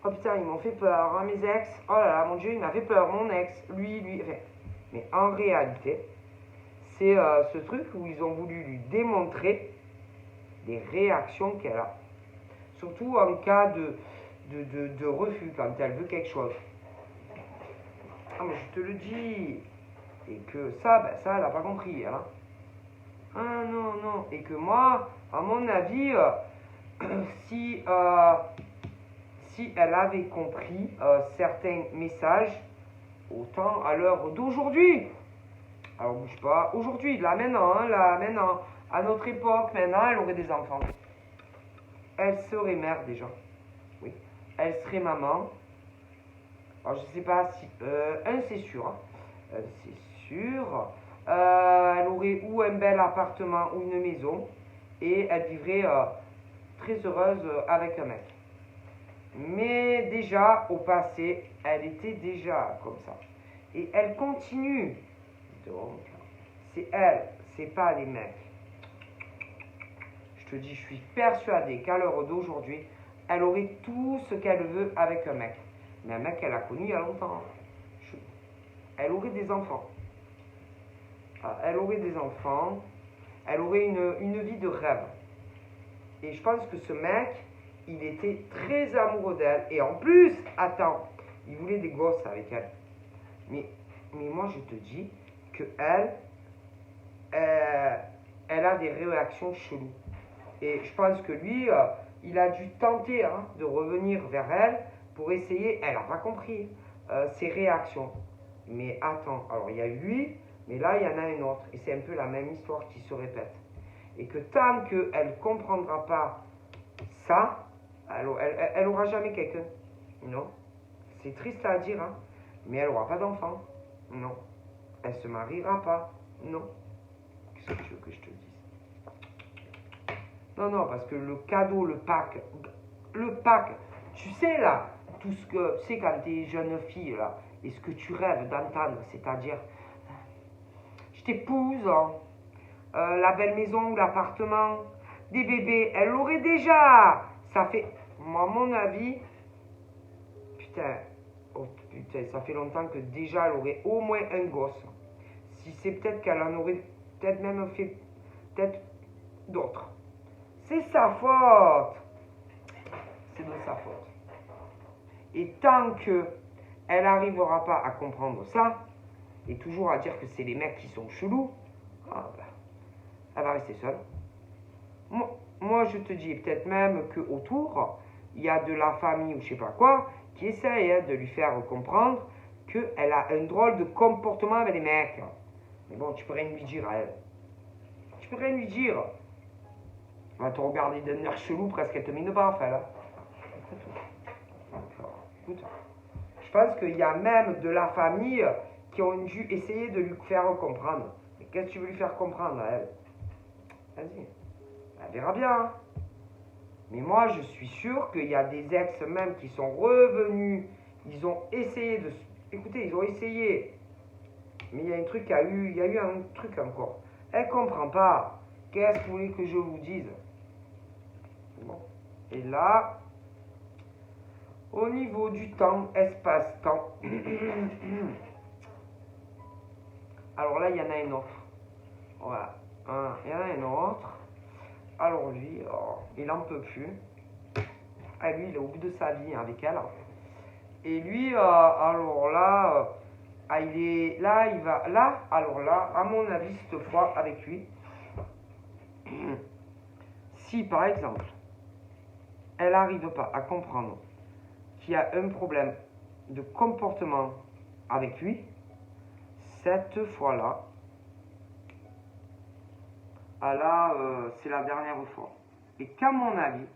Oh putain, ils m'ont fait peur, hein, mes ex. Oh là là, mon Dieu, il m'a fait peur, mon ex. Lui. Enfin, mais en réalité, c'est ce truc où ils ont voulu lui démontrer des réactions qu'elle a. Surtout en cas de refus, quand elle veut quelque chose. Ah, mais je te le dis. Et que ça, elle n'a pas compris, hein. Ah non. Et que moi, à mon avis, si elle avait compris certains messages, autant à l'heure d'aujourd'hui. Alors bouge pas, aujourd'hui, là maintenant, à notre époque, maintenant, elle aurait des enfants. Elle serait mère déjà. Oui. Elle serait maman. Alors je sais pas si... c'est sûr. C'est sûr. Elle aurait ou un bel appartement ou une maison. Et elle vivrait très heureuse avec un mec. Mais déjà, au passé, elle était déjà comme ça. Et elle continue. Donc, c'est elle, c'est pas les mecs. Je te dis, je suis persuadé qu'à l'heure d'aujourd'hui, elle aurait tout ce qu'elle veut avec un mec. Mais un mec qu'elle a connu il y a longtemps. Elle aurait des enfants. elle aurait des enfants, elle aurait une vie de rêve. Et je pense que ce mec, il était très amoureux d'elle. Et en plus, attends, il voulait des gosses avec elle. Mais moi, je te dis que elle a des réactions cheloues. Et je pense que lui, il a dû tenter de revenir vers elle pour essayer. Elle n'a pas compris ses réactions. Mais attends, alors il y a lui, mais là, il y en a une autre. Et c'est un peu la même histoire qui se répète. Et que tant qu'elle ne comprendra pas ça, elle aura jamais quelqu'un. Non. C'est triste à dire, mais elle n'aura pas d'enfant. Non. Elle se mariera pas. Non. Qu'est-ce que tu veux que je te dise? Non, parce que le cadeau, le pack, tu sais là, tout ce que, tu sais quand t'es jeune fille là, et ce que tu rêves d'entendre, c'est-à-dire, je t'épouse, la belle maison ou l'appartement, des bébés, elle l'aurait déjà. Ça fait, moi, à mon avis, putain, ça fait longtemps que déjà elle aurait au moins un gosse. Si c'est peut-être qu'elle en aurait peut-être même fait, peut-être d'autres. C'est sa faute. C'est de sa faute. Et tant que elle n'arrivera pas à comprendre ça, et toujours à dire que c'est les mecs qui sont chelous, elle va rester seule. Moi, je te dis peut-être même qu'autour, il y a de la famille ou je sais pas quoi, qui essaye de lui faire comprendre qu'elle a un drôle de comportement avec les mecs. Mais bon, tu peux rien lui dire à elle. Tu peux rien lui dire. Elle va te regarder d'un air chelou, presque elle te met une baffe, elle. Écoute, je pense qu'il y a même de la famille qui ont dû essayer de lui faire comprendre. Mais qu'est-ce que tu veux lui faire comprendre à elle? Vas-y, elle verra bien. Mais moi, je suis sûr qu'il y a des ex même qui sont revenus. Ils ont essayé de... Écoutez, ils ont essayé. Mais il y a un truc, il y a eu un truc encore. Elle comprend pas. Qu'est-ce que vous voulez que je vous dise? Bon. Et là, au niveau du temps, espace-temps. Alors là, il y en a un autre. Voilà. Il y en a un autre. Alors lui, il n'en peut plus. Ah, lui, il est au bout de sa vie avec elle. Et lui, alors là, il est là, il va là. Alors là, à mon avis, cette fois, avec lui, si par exemple, elle n'arrive pas à comprendre qu'il y a un problème de comportement avec lui, cette fois-là, c'est la dernière fois. Et qu'à mon avis,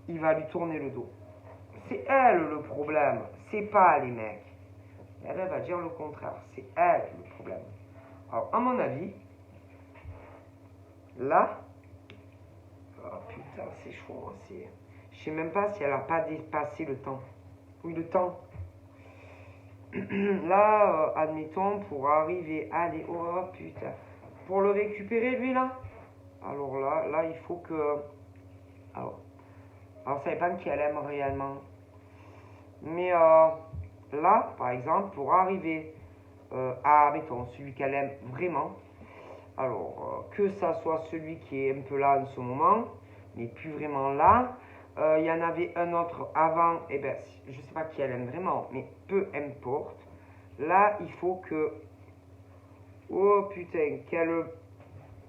il va lui tourner le dos. C'est elle le problème, c'est pas les mecs. Elle va dire le contraire, c'est elle le problème. Alors, à mon avis, là, oh putain, c'est chaud. Je sais même pas si elle a pas dépassé le temps. Oui, le temps. Là, admettons, pour arriver à aller... Oh putain. Pour le récupérer, lui, là. Alors là, il faut que... Alors ça dépend qui elle aime réellement. Mais là, par exemple, pour arriver à, mettons, celui qu'elle aime vraiment, alors que ça soit celui qui est un peu là en ce moment, mais plus vraiment là, il y en avait un autre avant, et ben, je sais pas qui elle aime vraiment, mais peu importe. Là, il faut que... Oh putain, quelle...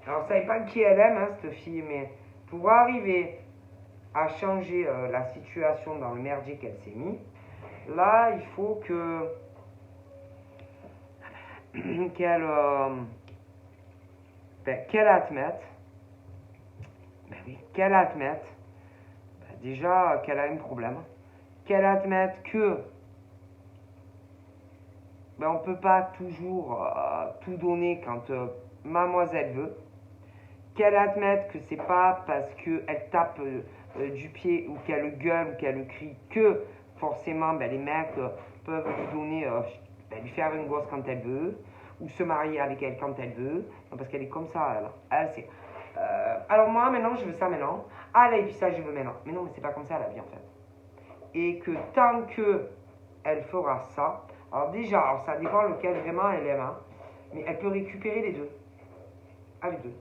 Alors, ça dépend qui elle aime, cette fille, mais pour arriver à changer la situation dans le merdier qu'elle s'est mis, là, il faut que... qu'elle admette... qu'elle admette... déjà qu'elle a un problème. Qu'elle admette que... on ne peut pas toujours tout donner quand mademoiselle veut. Qu'elle admette que c'est pas parce qu'elle tape du pied ou qu'elle gueule ou qu'elle crie que forcément les mecs peuvent lui donner, lui faire une gosse quand elle veut ou se marier avec elle quand elle veut. Non, parce qu'elle est comme ça, elle c'est... alors moi maintenant je veux ça maintenant. Ah là et puis ça je veux maintenant. Mais non, mais c'est pas comme ça la vie en fait. Et que tant que elle fera ça, Alors déjà, alors ça dépend lequel vraiment elle aime, hein, mais elle peut récupérer les deux. Ah, les deux.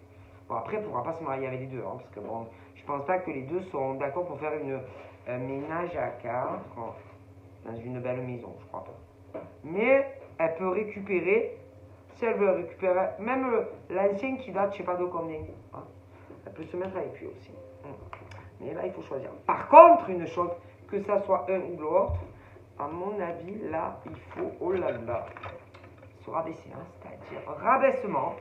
Bon, après, elle ne pourra pas se marier avec les deux, hein, parce que bon, je pense pas que les deux sont d'accord pour faire une ménage à quatre dans une belle maison, je crois pas. Mais elle peut récupérer, si elle veut récupérer, même l'ancien qui date, je sais pas de combien, hein, elle peut se mettre avec lui aussi. Mais là, il faut choisir. Par contre, une chose, que ça soit un ou l'autre, à mon avis, là, il faut, oh là là, se rabaisser, hein, c'est-à-dire rabaissement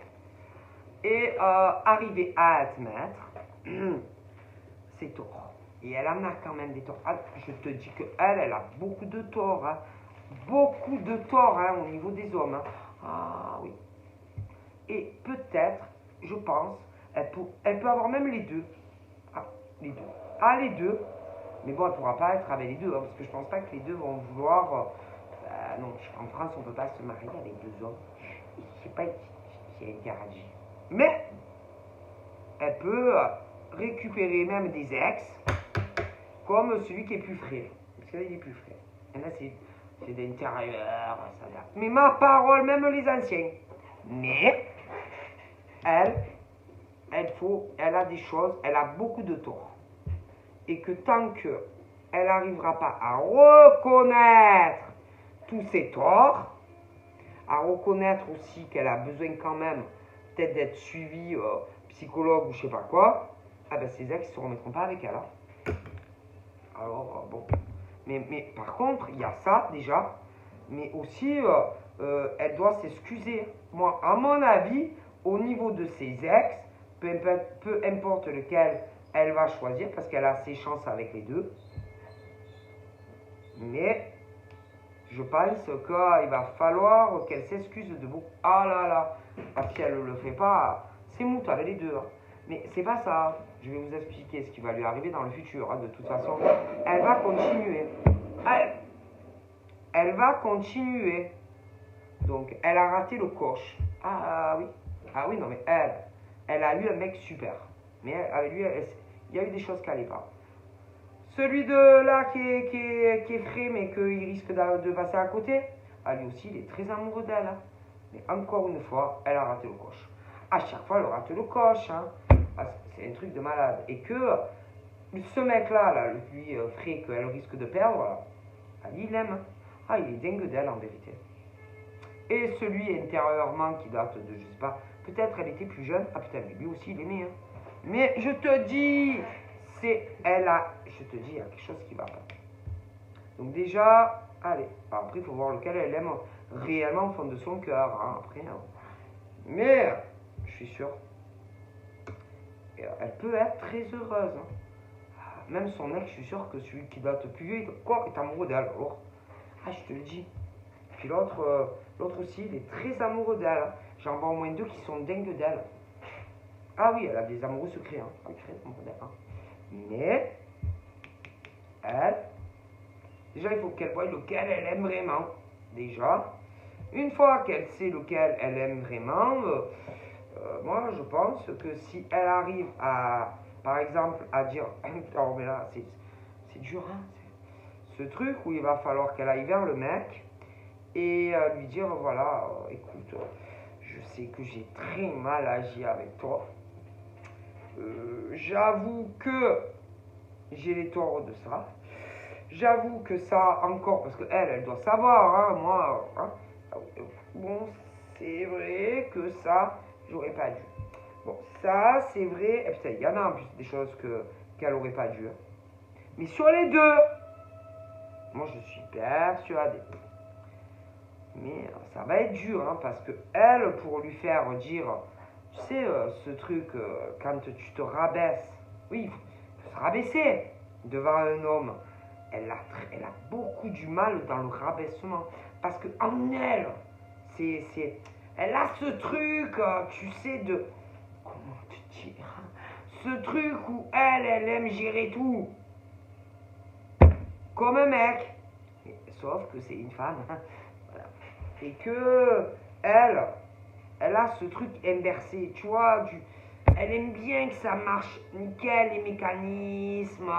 et arriver à admettre ses torts. Et elle en a quand même des torts. Ah, je te dis qu'elle a beaucoup de torts, hein, beaucoup de torts hein, au niveau des hommes. Hein. Ah oui. Et peut-être, je pense, elle peut avoir même les deux. Ah, les deux. Ah, les deux. Mais bon, elle ne pourra pas être avec les deux, hein, parce que je pense pas que les deux vont vouloir... non, en France, on ne peut pas se marier avec deux hommes. Je sais pas qui a interdit. Mais, elle peut récupérer même des ex, comme celui qui est plus frais. Parce que là, il est plus frais. Et là, c'est d'intérieur, ça date. Mais ma parole, même les anciens. Mais, elle a des choses, elle a beaucoup de torts. Et que tant qu'elle n'arrivera pas à reconnaître tous ses torts, à reconnaître aussi qu'elle a besoin quand même peut-être d'être suivie psychologue ou je sais pas quoi, ah ben ses ex ne se remettront pas avec elle. Hein. Alors bon. Mais par contre, il y a ça déjà, mais aussi elle doit s'excuser. Moi, à mon avis, au niveau de ses ex, peu importe lequel elle va choisir, parce qu'elle a ses chances avec les deux, mais je pense qu'il va falloir qu'elle s'excuse de beaucoup. Ah là là, parce si elle ne le fait pas, c'est moute avec les deux. Hein. Mais c'est pas ça. Je vais vous expliquer ce qui va lui arriver dans le futur. Hein. De toute façon, elle va continuer. Elle va continuer. Donc, elle a raté le coche. Ah oui. Ah oui, non, mais elle a eu un mec super. Mais avec lui, il y a eu des choses qui n'allaient pas. Celui de là qui est frais, mais qu'il risque de passer à côté, lui aussi, il est très amoureux d'elle. Hein. Mais encore une fois, elle a raté le coche. À chaque fois, elle rate le coche. Hein. C'est un truc de malade. Et que ce mec-là, là, lui frais, qu'elle risque de perdre, il l'aime. Ah, il est dingue d'elle en vérité. Et celui intérieurement qui date de, je sais pas, peut-être elle était plus jeune. Ah putain, mais lui aussi, il aimait. Hein. Mais je te dis, je te dis, il y a quelque chose qui va pas. Donc déjà, allez, après il faut voir lequel elle aime réellement au fond de son cœur, hein, après. Hein. Mais, je suis sûr, elle peut être très heureuse. Hein. Même son ex, je suis sûr que celui qui date plus vieux, est amoureux d'elle. Alors, je te le dis. Puis l'autre aussi, il est très amoureux d'elle. Hein. J'en vois au moins deux qui sont dingues d'elle. Ah oui, elle a des amoureux secrets. Hein. Hein. Mais, elle, déjà, il faut qu'elle voie lequel elle aime vraiment. Déjà, une fois qu'elle sait lequel elle aime vraiment, moi, je pense que si elle arrive à, par exemple, à dire, oh, mais là, c'est dur, hein, ce truc où il va falloir qu'elle aille vers le mec et lui dire, voilà, écoute, je sais que j'ai très mal agi avec toi. J'avoue que j'ai les torts de ça. J'avoue que ça encore, parce qu'elle doit savoir, hein, moi, hein, bon, c'est vrai que ça, j'aurais pas dû. Bon, ça, c'est vrai, et putain, il y en a en plus des choses qu'elle aurait pas dû. Hein. Mais sur les deux, moi, je suis persuadé. Mais ça va être dur, hein, parce que elle, pour lui faire dire, tu sais, ce truc, quand tu te rabaisses, oui, il faut se rabaisser devant un homme. Elle a beaucoup du mal dans le rabaissement. Parce que en elle, elle a ce truc, tu sais, de... Comment te dire? Ce truc où elle aime gérer tout. Comme un mec. Sauf que c'est une femme. Voilà. Et que elle a ce truc inversé. Tu vois, elle aime bien que ça marche nickel, les mécanismes.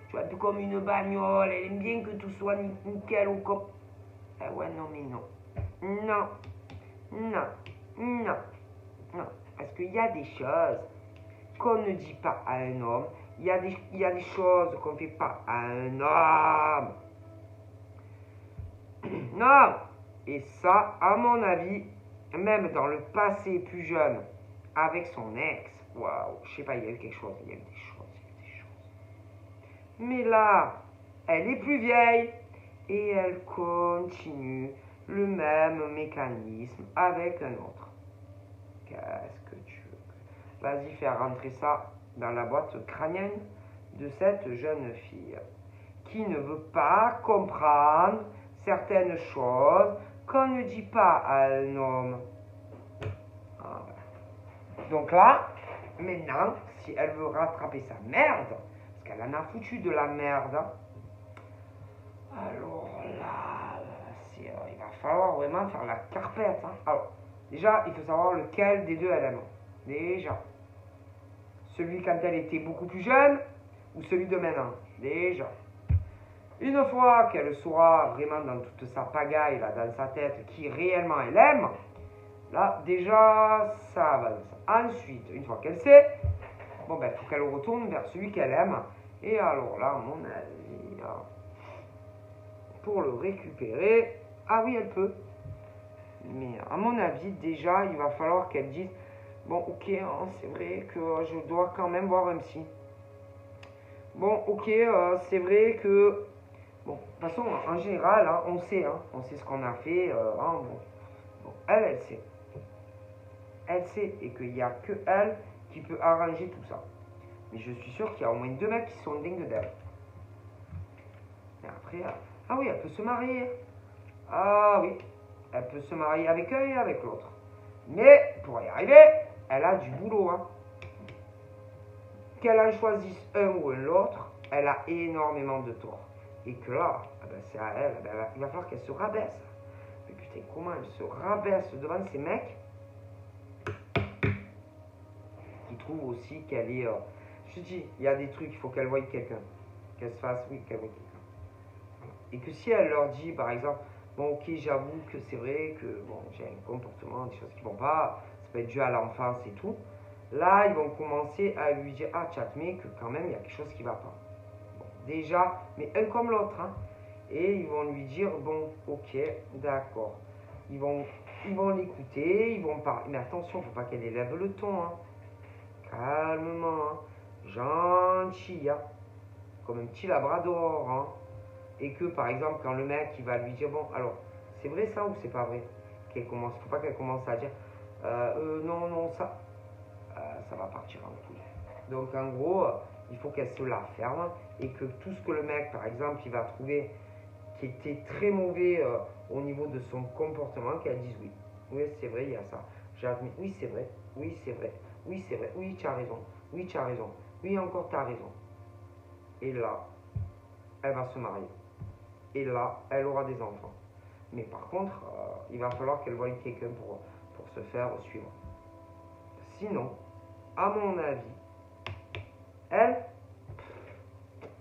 Tu vois, tout comme une bagnole, elle aime bien que tout soit nickel ou comme... Eh ouais, non, mais non. Non, non, non, non. Parce qu'il y a des choses qu'on ne dit pas à un homme. Il y a des choses qu'on ne fait pas à un homme. Non. Et ça, à mon avis, même dans le passé plus jeune, avec son ex, waouh, je sais pas, il y a eu quelque chose, il y a eu des choses, il y a eu des choses. Mais là, elle est plus vieille et elle continue le même mécanisme avec un autre. Qu'est-ce que tu veux? Vas-y, faire rentrer ça dans la boîte crânienne de cette jeune fille qui ne veut pas comprendre certaines choses qu'on ne dit pas à un homme. Ah ben. Donc là, maintenant, si elle veut rattraper sa merde, parce qu'elle en a foutu de la merde, alors là, il va falloir vraiment faire la carpette. Hein. Alors, déjà, il faut savoir lequel des deux elle aime. Déjà. Celui quand elle était beaucoup plus jeune ou celui de maintenant. Déjà. Une fois qu'elle saura vraiment dans toute sa pagaille, là, dans sa tête, qui réellement elle aime, là, déjà, ça avance. Ensuite, une fois qu'elle sait, bon, ben, il faut qu'elle retourne vers celui qu'elle aime. Et alors là, à mon avis, pour le récupérer, ah oui, elle peut. Mais à mon avis, déjà, il va falloir qu'elle dise, bon, ok, hein, c'est vrai que je dois quand même voir un psy. Bon, ok, c'est vrai que bon, de toute façon, en général, hein, on sait ce qu'on a fait. Hein, bon, elle sait. Elle sait et qu'il n'y a que elle qui peut arranger tout ça. Mais je suis sûr qu'il y a au moins deux mecs qui sont dingues d'elle. Et après, ah oui, elle peut se marier. Ah oui, elle peut se marier avec un et avec l'autre. Mais pour y arriver, elle a du boulot. Hein. Qu'elle en choisisse un ou l'autre, elle a énormément de tort. Et que là, ben c'est à elle, ben il va falloir qu'elle se rabaisse. Mais putain, comment elle se rabaisse devant ces mecs qui trouvent aussi qu'elle est... je te dis, il y a des trucs, il faut qu'elle voie quelqu'un. Qu'elle se fasse, oui, qu'elle voie quelqu'un. Voilà. Et que si elle leur dit, par exemple, bon, ok, j'avoue que c'est vrai que bon, j'ai un comportement, des choses qui vont pas, ça peut être dû à l'enfance et tout. Là, ils vont commencer à lui dire, ah, tu admets que quand même, il y a quelque chose qui va pas. Bon, déjà, mais un comme l'autre, hein. Et ils vont lui dire, bon, ok, d'accord. Ils vont l'écouter, ils vont parler. Mais attention, il ne faut pas qu'elle élève le ton. Hein. Calmement, hein. Gentil, hein. Comme un petit labrador. Hein. Et que, par exemple, quand le mec, il va lui dire, bon, alors, c'est vrai ça ou c'est pas vrai? Il ne faut pas qu'elle commence à dire, non, non, ça va partir en couille. Donc, en gros, il faut qu'elle se la ferme et que tout ce que le mec, par exemple, il va trouver qui était très mauvais au niveau de son comportement, qu'elle dise oui. Oui, c'est vrai, il y a ça. J'admets, oui, c'est vrai, oui, c'est vrai, oui, c'est vrai, oui, tu as raison, oui, tu as raison, oui, encore tu as raison. Et là, elle va se marier. Et là, elle aura des enfants. Mais par contre, il va falloir qu'elle voie quelqu'un pour se faire suivre. Sinon, à mon avis, elle,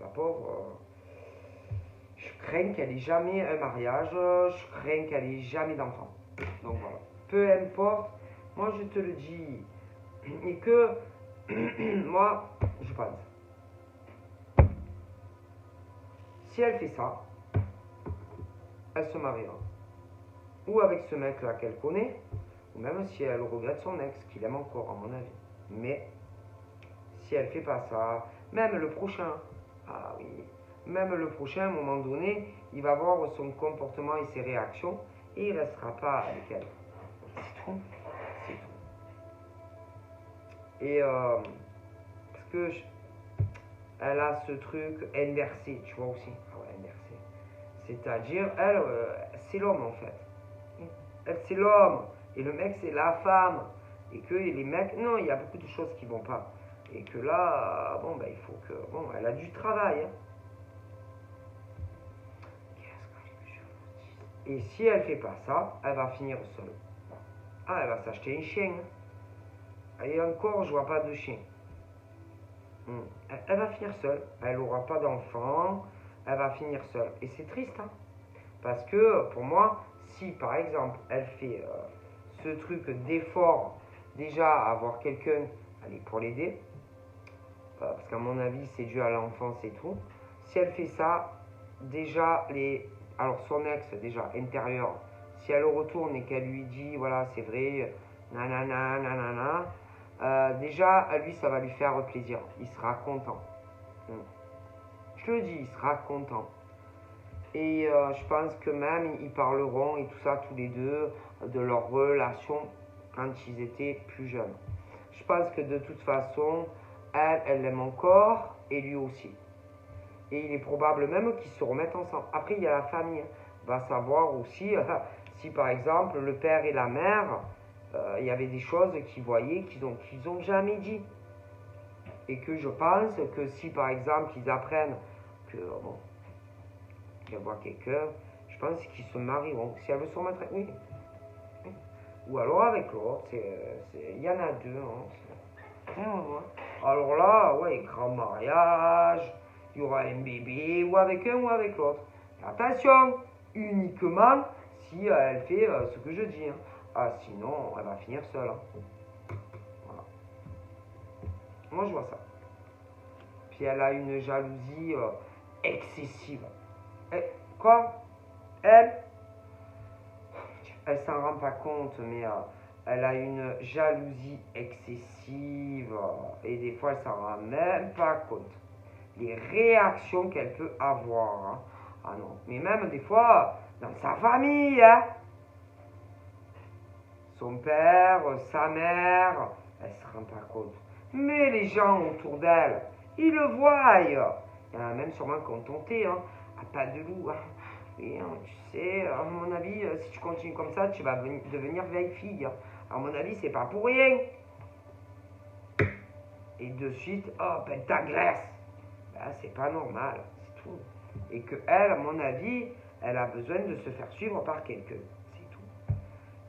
la pauvre, je crains qu'elle ait jamais un mariage, je crains qu'elle ait jamais d'enfant. Donc voilà. Peu importe, moi je te le dis. Et que, moi, je pense. Si elle fait ça, elle se mariera. Ou avec ce mec-là qu'elle connaît, ou même si elle regrette son ex, qu'il aime encore à mon avis. Mais, si elle fait pas ça, même le prochain, ah oui, même le prochain, à un moment donné, il va voir son comportement et ses réactions, et il ne restera pas avec elle. C'est tout. C'est tout. Et parce que elle a ce truc inversé, tu vois aussi. Ah ouais, inversé. C'est-à-dire, elle, c'est l'homme en fait. Elle, c'est l'homme. Et le mec, c'est la femme. Et que les mecs, non, il y a beaucoup de choses qui vont pas. Et que là, bon, ben, il faut que. Bon, elle a du travail. Hein. Et si elle fait pas ça, elle va finir seule. Ah, elle va s'acheter un chien. Et encore, je vois pas de chien. Elle va finir seule. Elle n'aura pas d'enfant. Elle va finir seule. Et c'est triste, hein. Parce que pour moi, si par exemple elle fait ce truc d'effort, déjà avoir quelqu'un pour l'aider, parce qu'à mon avis c'est dû à l'enfance et tout, si elle fait ça, déjà alors son ex déjà intérieur, si elle retourne et qu'elle lui dit voilà c'est vrai, nanana, nanana, déjà à lui ça va lui faire plaisir, il sera content. Je te le dis, il sera content. Et je pense que même ils parleront et tout ça tous les deux de leur relation quand ils étaient plus jeunes. Je pense que de toute façon, elle l'aime encore et lui aussi. Et il est probable même qu'ils se remettent ensemble. Après, il y a la famille. Va savoir aussi si par exemple le père et la mère, il y avait des choses qu'ils voyaient qu'ils ont jamais dit. Et que je pense que si par exemple ils apprennent que bon, qu'elle voit quelqu'un, je pense qu'ils se marieront. Si elle veut se remettre avec lui. Ou alors avec l'autre. Il y en a deux. Alors là, ouais, grand mariage, il y aura un bébé, ou avec un ou avec l'autre. Attention, uniquement si elle fait ce que je dis. Sinon, elle va finir seule. Voilà. Moi, je vois ça. Puis elle a une jalousie excessive. Quoi? Elle s'en rend pas compte, mais elle a une jalousie excessive. Et des fois, elle s'en rend même pas compte. Les réactions qu'elle peut avoir. Ah non, mais même des fois, dans sa famille, son père, sa mère, elle se rend pas compte. Mais les gens autour d'elle, ils le voient. Il y en a même sûrement qui ont tenté, à pas de loup. Et tu sais, à mon avis, si tu continues comme ça, tu vas devenir vieille fille. À mon avis, c'est pas pour rien. Et de suite, hop, elle t'agresse. Ben, c'est pas normal, c'est tout. Et que elle, à mon avis, elle a besoin de se faire suivre par quelqu'un. C'est tout.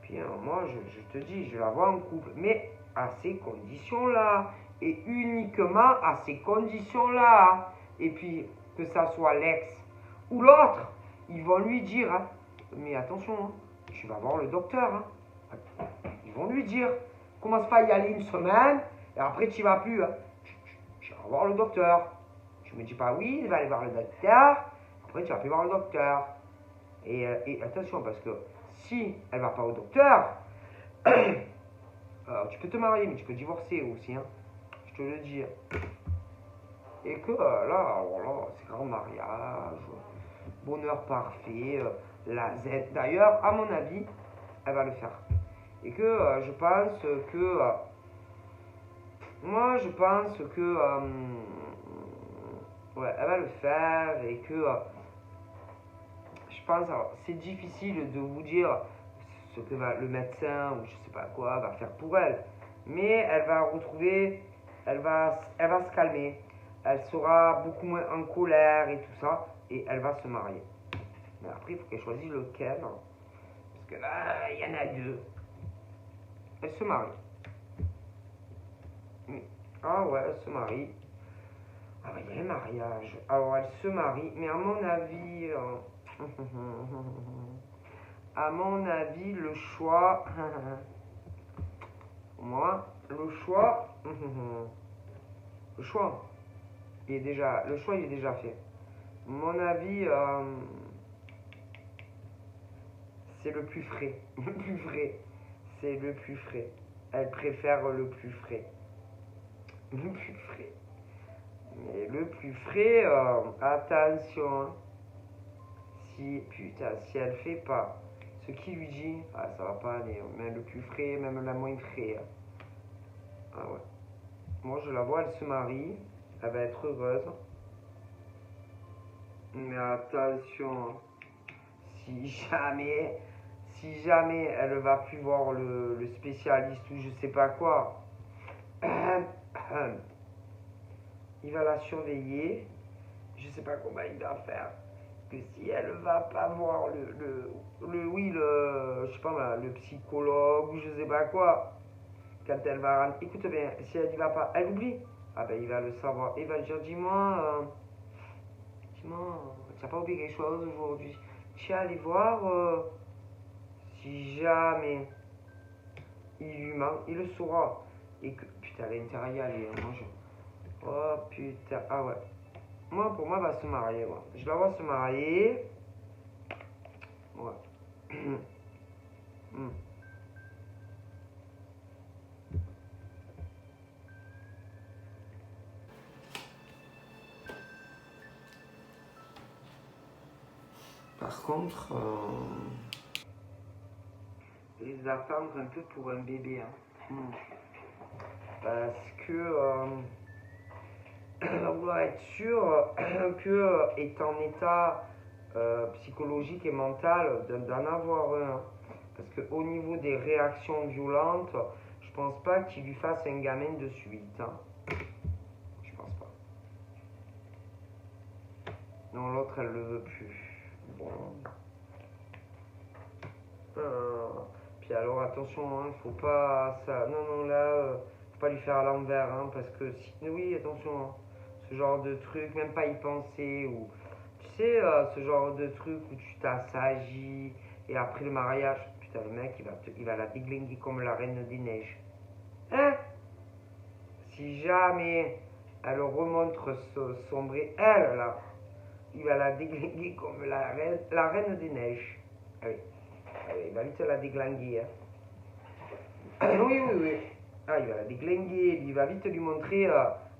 Puis moi, je te dis, je la vois en couple. Mais à ces conditions-là. Et uniquement à ces conditions-là. Et puis, que ça soit l'ex ou l'autre, ils vont lui dire, mais attention, tu vas voir le docteur. Ils vont lui dire, commence pas à y aller une semaine, et après tu vas plus. Tu vas voir le docteur. Tu me dis pas oui, il va aller voir le docteur, après tu vas plus voir le docteur. Et attention, parce que si elle va pas au docteur, tu peux te marier, mais tu peux divorcer aussi. Je te le dis. Et que là, c'est grand mariage, bonheur parfait, la Z. D'ailleurs, à mon avis, elle va le faire. Et que je pense que... moi, je pense que... ouais, elle va le faire et que... je pense... c'est difficile de vous dire ce que le médecin ou je sais pas quoi va faire pour elle. Mais elle va retrouver... Elle va se calmer. Elle sera beaucoup moins en colère et tout ça. Et elle va se marier. Mais après, il faut qu'elle choisisse lequel. Parce que là, il y en a deux. Elle se marie. Ah ouais, elle se marie. Ah ouais, il y a un mariage. Alors, elle se marie. Mais à mon avis... à mon avis, le choix... moi, le choix... le choix... le choix, il est déjà fait. Mon avis... c'est le plus frais. Le plus frais. C'est le plus frais. Elle préfère le plus frais. Le plus frais. Mais le plus frais, attention. Si elle fait pas ce qu'il lui dit, ça va pas aller. Mais le plus frais, même la moins frais. Ah ouais. Moi, je la vois, elle se marie. Elle va être heureuse. Mais attention. Si jamais elle va plus voir le spécialiste ou je sais pas quoi, il va la surveiller. Je sais pas comment il va faire. Que si elle va pas voir je sais pas, le psychologue ou je sais pas quoi, quand elle va rentrer, écoute bien, si elle y va pas, elle oublie. Ah ben il va le savoir. Il va dire dis-moi, tu n'as pas oublié quelque chose aujourd'hui. tu es allé voir si jamais il lui ment, il le saura. Et que, putain, elle a intérêt à y aller, hein, moi oh putain, ah ouais. Moi, pour moi, elle va se marier, ouais. Je la vois se marier. Ouais. Hmm. Par contre, les attendre un peu pour un bébé, hein. Parce que elle va vouloir être sûre que est en état psychologique et mental d'en avoir un, hein. Parce qu'au niveau des réactions violentes, je pense pas qu'il lui fasse un gamin de suite, hein. Je pense pas. Non, l'autre, elle le veut plus. Bon. Puis alors, attention, hein, faut pas... Ça, non, non, là, faut pas lui faire à l'envers, hein, parce que si... Oui, attention, hein, ce genre de truc, même pas y penser, ou... Tu sais, ce genre de truc où tu t'assagis, et après le mariage, putain, le mec, il va la déglinguer comme la reine des neiges. Hein? Si jamais elle remontre son vrai elle, là, il va la déglinguer comme la reine des neiges. Allez, allez, il va vite la déglinguer, hein. Oui, oui, oui. Ah, il va la déglinguer, il va vite lui montrer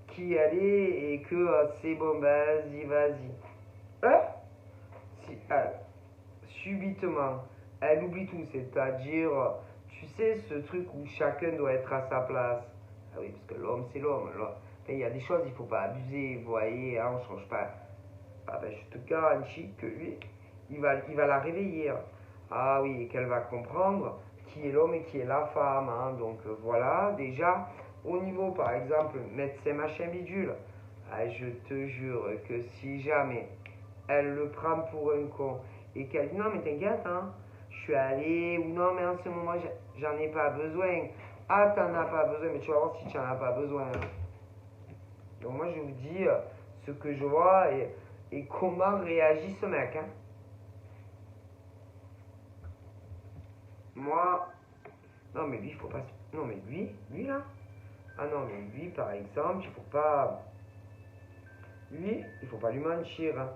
qui elle est et que c'est bon, vas-y, vas-y. Hein? Si, subitement, elle oublie tout, c'est-à-dire, tu sais, ce truc où chacun doit être à sa place. Ah oui, parce que l'homme, c'est l'homme. Il y a des choses, il ne faut pas abuser, vous voyez, hein, on ne change pas. Ah ben, je te garantis que lui, il va la réveiller, hein. Ah oui, et qu'elle va comprendre qui est l'homme et qui est la femme, hein. Donc voilà, déjà, au niveau, par exemple, médecin machin bidule, ah, je te jure que si jamais elle le prend pour un con et qu'elle dit non mais t'inquiète, hein, je suis allée, ou non mais en ce moment j'en ai pas besoin. Ah, t'en as pas besoin, mais tu vas voir si tu n'en as pas besoin, hein. Donc moi je vous dis ce que je vois et comment réagit ce mec, hein. Moi, non mais lui, il faut pas... Non mais lui là. Ah non mais lui par exemple, il faut pas... Lui, il faut pas lui mentir, hein.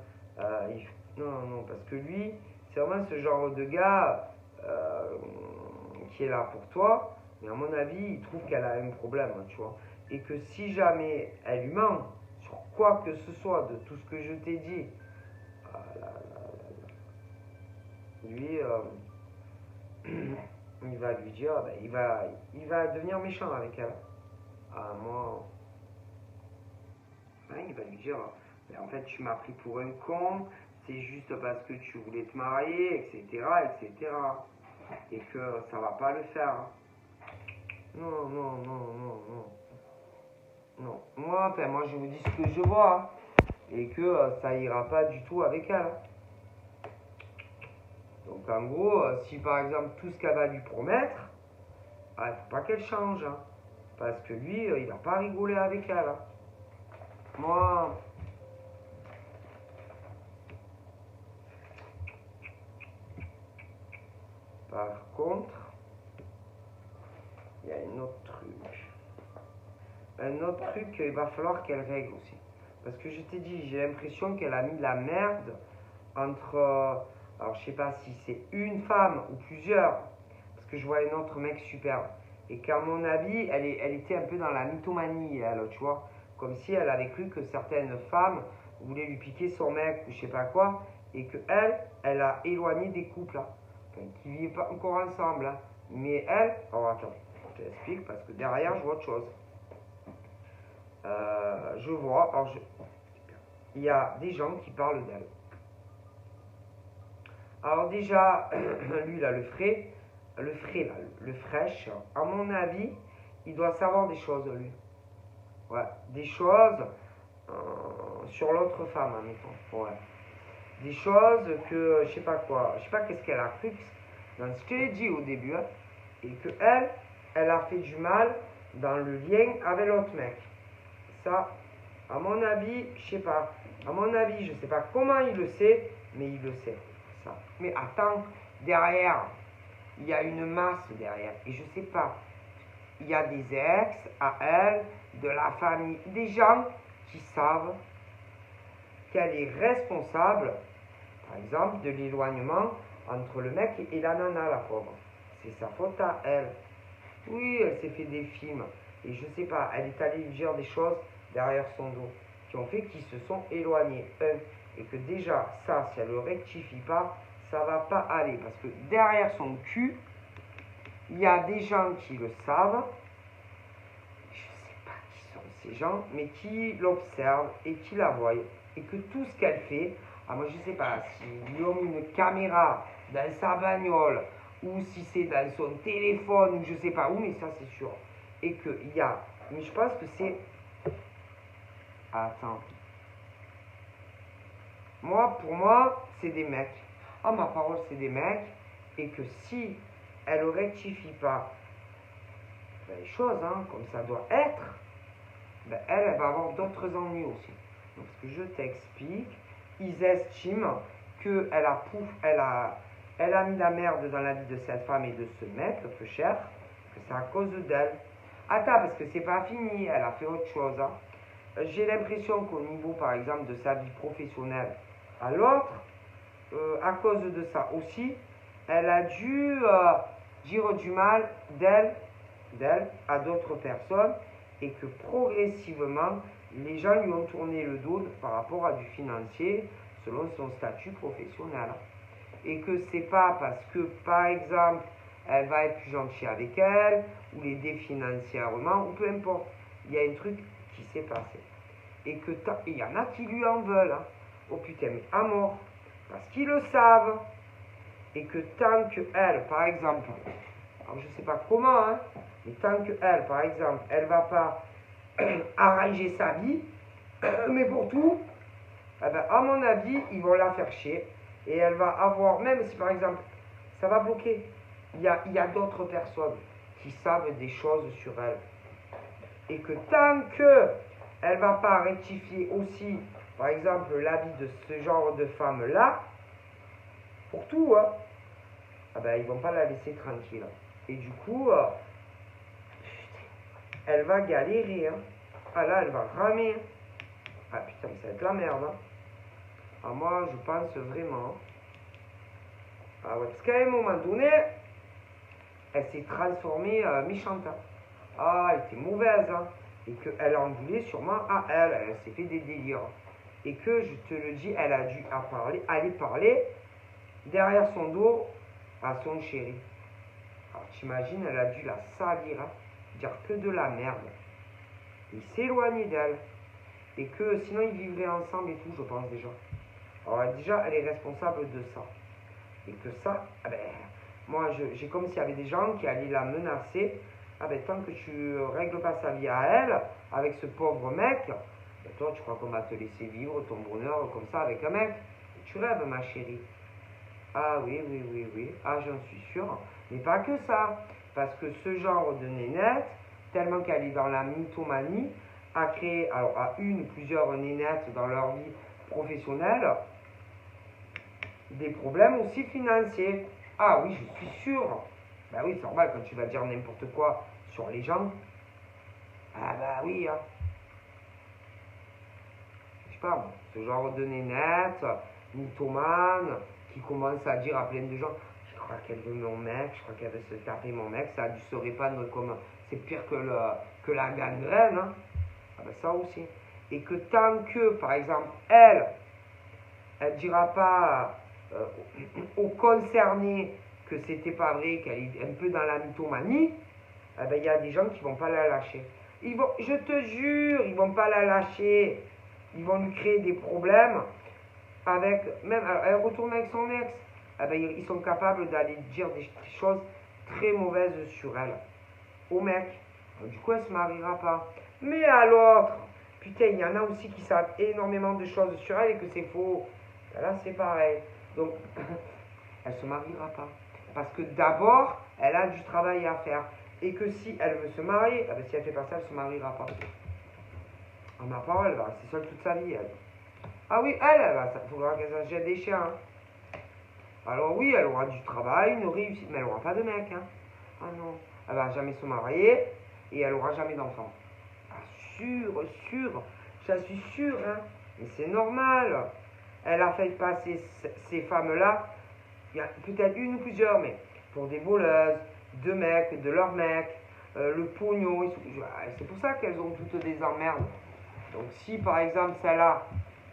Non, non, parce que lui, c'est vraiment ce genre de gars qui est là pour toi, mais à mon avis, il trouve qu'elle a un problème, hein, tu vois. Et que si jamais elle lui ment sur quoi que ce soit de tout ce que je t'ai dit, ah là là là là. Lui, il va lui dire, ben, il va devenir méchant avec elle. Ah, moi, ouais, il va lui dire, ben, en fait, tu m'as pris pour un con, c'est juste parce que tu voulais te marier, etc., etc. Et que ça va pas le faire, hein. Non, non, non, non, non. Non. Moi, enfin, moi, je vous dis ce que je vois, hein, et que ça ira pas du tout avec elle, hein. Donc, en gros, si par exemple tout ce qu'elle va lui promettre, il faut pas qu'elle change, hein, parce que lui, il va pas rigoler avec elle, hein. Moi, par contre, il y a un autre truc. Un autre truc qu'il va falloir qu'elle règle aussi. Parce que je t'ai dit, j'ai l'impression qu'elle a mis la merde entre... alors je sais pas si c'est une femme ou plusieurs. Parce que je vois un autre mec superbe. Et qu'à mon avis, elle était un peu dans la mythomanie, elle, tu vois. Comme si elle avait cru que certaines femmes voulaient lui piquer son mec ou je sais pas quoi. Et que elle a éloigné des couples, hein. Enfin, qui vivent pas encore ensemble, hein. Mais elle... Oh attends, je t'explique parce que derrière je vois autre chose. Je vois, alors il y a des gens qui parlent d'elle. Alors déjà, lui là, le frais là, le fraîche, à mon avis, il doit savoir des choses lui. Ouais, des choses sur l'autre femme, admettons. Ouais. Des choses que, je sais pas quoi, je sais pas qu'est-ce qu'elle a cru dans ce que j'ai dit au début, hein, et que elle a fait du mal dans le lien avec l'autre mec. Ça, à mon avis, je sais pas. À mon avis, je sais pas comment il le sait, mais il le sait. ça. Mais attends, derrière, il y a une masse derrière. Et je sais pas, il y a des ex à elle, de la famille, des gens qui savent qu'elle est responsable, par exemple, de l'éloignement entre le mec et la nana, la pauvre. C'est sa faute à elle. Oui, elle s'est fait des films. Et je sais pas, elle est allée dire des choses derrière son dos qui ont fait qu'ils se sont éloignés. Et que déjà, ça, si elle ne rectifie pas, ça va pas aller. Parce que derrière son cul, il y a des gens qui le savent. Je sais pas qui sont ces gens, mais qui l'observent et qui la voient. Et que tout ce qu'elle fait, moi je sais pas, s'ils lui ont mis une caméra dans sa bagnole, ou si c'est dans son téléphone, ou je sais pas où, mais ça c'est sûr. Et qu'il y a, mais je pense que c'est, attends, pour moi, c'est des mecs. Ah, ma parole, c'est des mecs. Et que si elle ne rectifie pas les choses, hein, comme ça doit être, ben elle va avoir d'autres ennuis aussi. Donc, ce que je t'explique, ils estiment elle a mis la merde dans la vie de cette femme et de ce mec, peu cher, que c'est à cause d'elle. Attends, parce que c'est pas fini, elle a fait autre chose. Hein. J'ai l'impression qu'au niveau, par exemple, de sa vie professionnelle à l'autre, à cause de ça aussi, elle a dû dire du mal d'elle à d'autres personnes et que progressivement, les gens lui ont tourné le dos par rapport à du financier selon son statut professionnel. Et que c'est pas parce que, par exemple, elle va être plus gentille avec elle, ou l'aider financièrement, ou peu importe. Il y a un truc qui s'est passé. Et que il y en a qui lui en veulent. Hein. Oh putain, mais à mort. Parce qu'ils le savent. Et que tant que elle, par exemple, alors je sais pas comment, hein, mais tant que elle, par exemple, elle va pas arranger sa vie, mais pour tout, eh ben, à mon avis, ils vont la faire chier. Et elle va avoir, même si par exemple, ça va bloquer, il y a d'autres personnes qui savent des choses sur elle. Et que tant que elle va pas rectifier aussi, par exemple, la vie de ce genre de femme-là, pour tout, hein, ah ben, ils vont pas la laisser tranquille. Et du coup, elle va galérer. Hein. Ah là, elle va ramer. Ah putain, mais ça va être la merde. Hein. Ah, moi, je pense vraiment. Ah ouais, parce qu'à un moment donné, elle s'est transformée méchante. Hein. Ah, elle était mauvaise. Hein. Et qu'elle en voulait sûrement à elle. Elle s'est fait des délires. Et que, je te le dis, elle a dû aller parler derrière son dos à son chéri. Alors, t'imagines, elle a dû la salir, hein, dire que de la merde. Il s'éloigner d'elle. Et que sinon, ils vivraient ensemble et tout, je pense déjà. Alors, déjà, elle est responsable de ça. Et que ça, ah ben, moi, j'ai comme s'il y avait des gens qui allaient la menacer. Ah ben, tant que tu règles pas sa vie à elle, avec ce pauvre mec, ben, toi, tu crois qu'on va te laisser vivre ton bonheur comme ça avec un mec? Tu rêves, ma chérie. Ah oui, oui, oui, oui. Ah, j'en suis sûr. Mais pas que ça. Parce que ce genre de nénette, tellement qu'elle est dans la mythomanie, a créé, alors à une ou plusieurs nénettes dans leur vie professionnelle, des problèmes aussi financiers. Ah oui, je suis sûr. Ben oui, c'est normal quand tu vas dire n'importe quoi sur les gens. Ah bah oui, hein. Je sais pas, moi, ce genre de nénette, mythomane, qui commence à dire à plein de gens, je crois qu'elle veut mon mec, je crois qu'elle veut se taper mon mec, ça a dû se répandre comme, c'est pire que la gangrène, hein. Ah ben ça aussi. Et que tant que, par exemple, elle dira pas aux concernés que c'était pas vrai, qu'elle est un peu dans la mythomanie, eh ben, il y a des gens qui vont pas la lâcher. Je te jure, ils vont pas la lâcher. Ils vont lui créer des problèmes avec, même, elle retourne avec son ex. Eh ben, ils sont capables d'aller dire des choses très mauvaises sur elle. Au mec. Du coup, elle se mariera pas. Mais à l'autre, putain, il y en a aussi qui savent énormément de choses sur elle et que c'est faux. Là, c'est pareil. Donc, elle se mariera pas. Parce que d'abord, elle a du travail à faire. Et que si elle veut se marier, eh bien, si elle fait pas ça, elle se mariera pas. En ma parole, elle va rester seule toute sa vie, elle. Ah oui, il faudra qu'elle s'achète des chiens. Hein. Alors oui, elle aura du travail, une réussite, mais elle aura pas de mec. Hein. Ah non, elle va jamais se marier et elle aura jamais d'enfant. Ah, sûr, j'en suis sûr. Hein. Mais c'est normal. Elle a fait passer ces femmes-là, il y a peut-être une ou plusieurs, mais pour des voleuses, de mecs, de leurs mecs, le pognon. C'est pour ça qu'elles ont toutes des emmerdes. Donc si par exemple celle-là,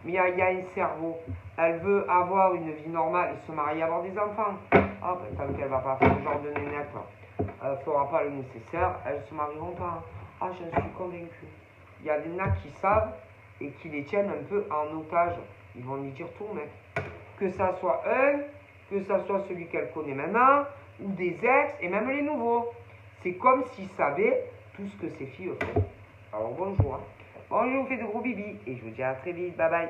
Mia a un cerveau, elle veut avoir une vie normale et se marier, avoir des enfants, ah ben tant qu'elle va pas faire ce genre de nénette, elle fera pas le nécessaire, elles se marieront pas. Ah j'en suis convaincu. Il y a des nains qui savent et qui les tiennent un peu en otage. Ils vont lui dire tout, mec. Que ça soit elle, que ça soit celui qu'elle connaît maintenant, ou des ex, et même les nouveaux. C'est comme s'ils savaient tout ce que ces filles font. Alors bonjour. Bon, je vous fais de gros bibis, et je vous dis à très vite. Bye bye.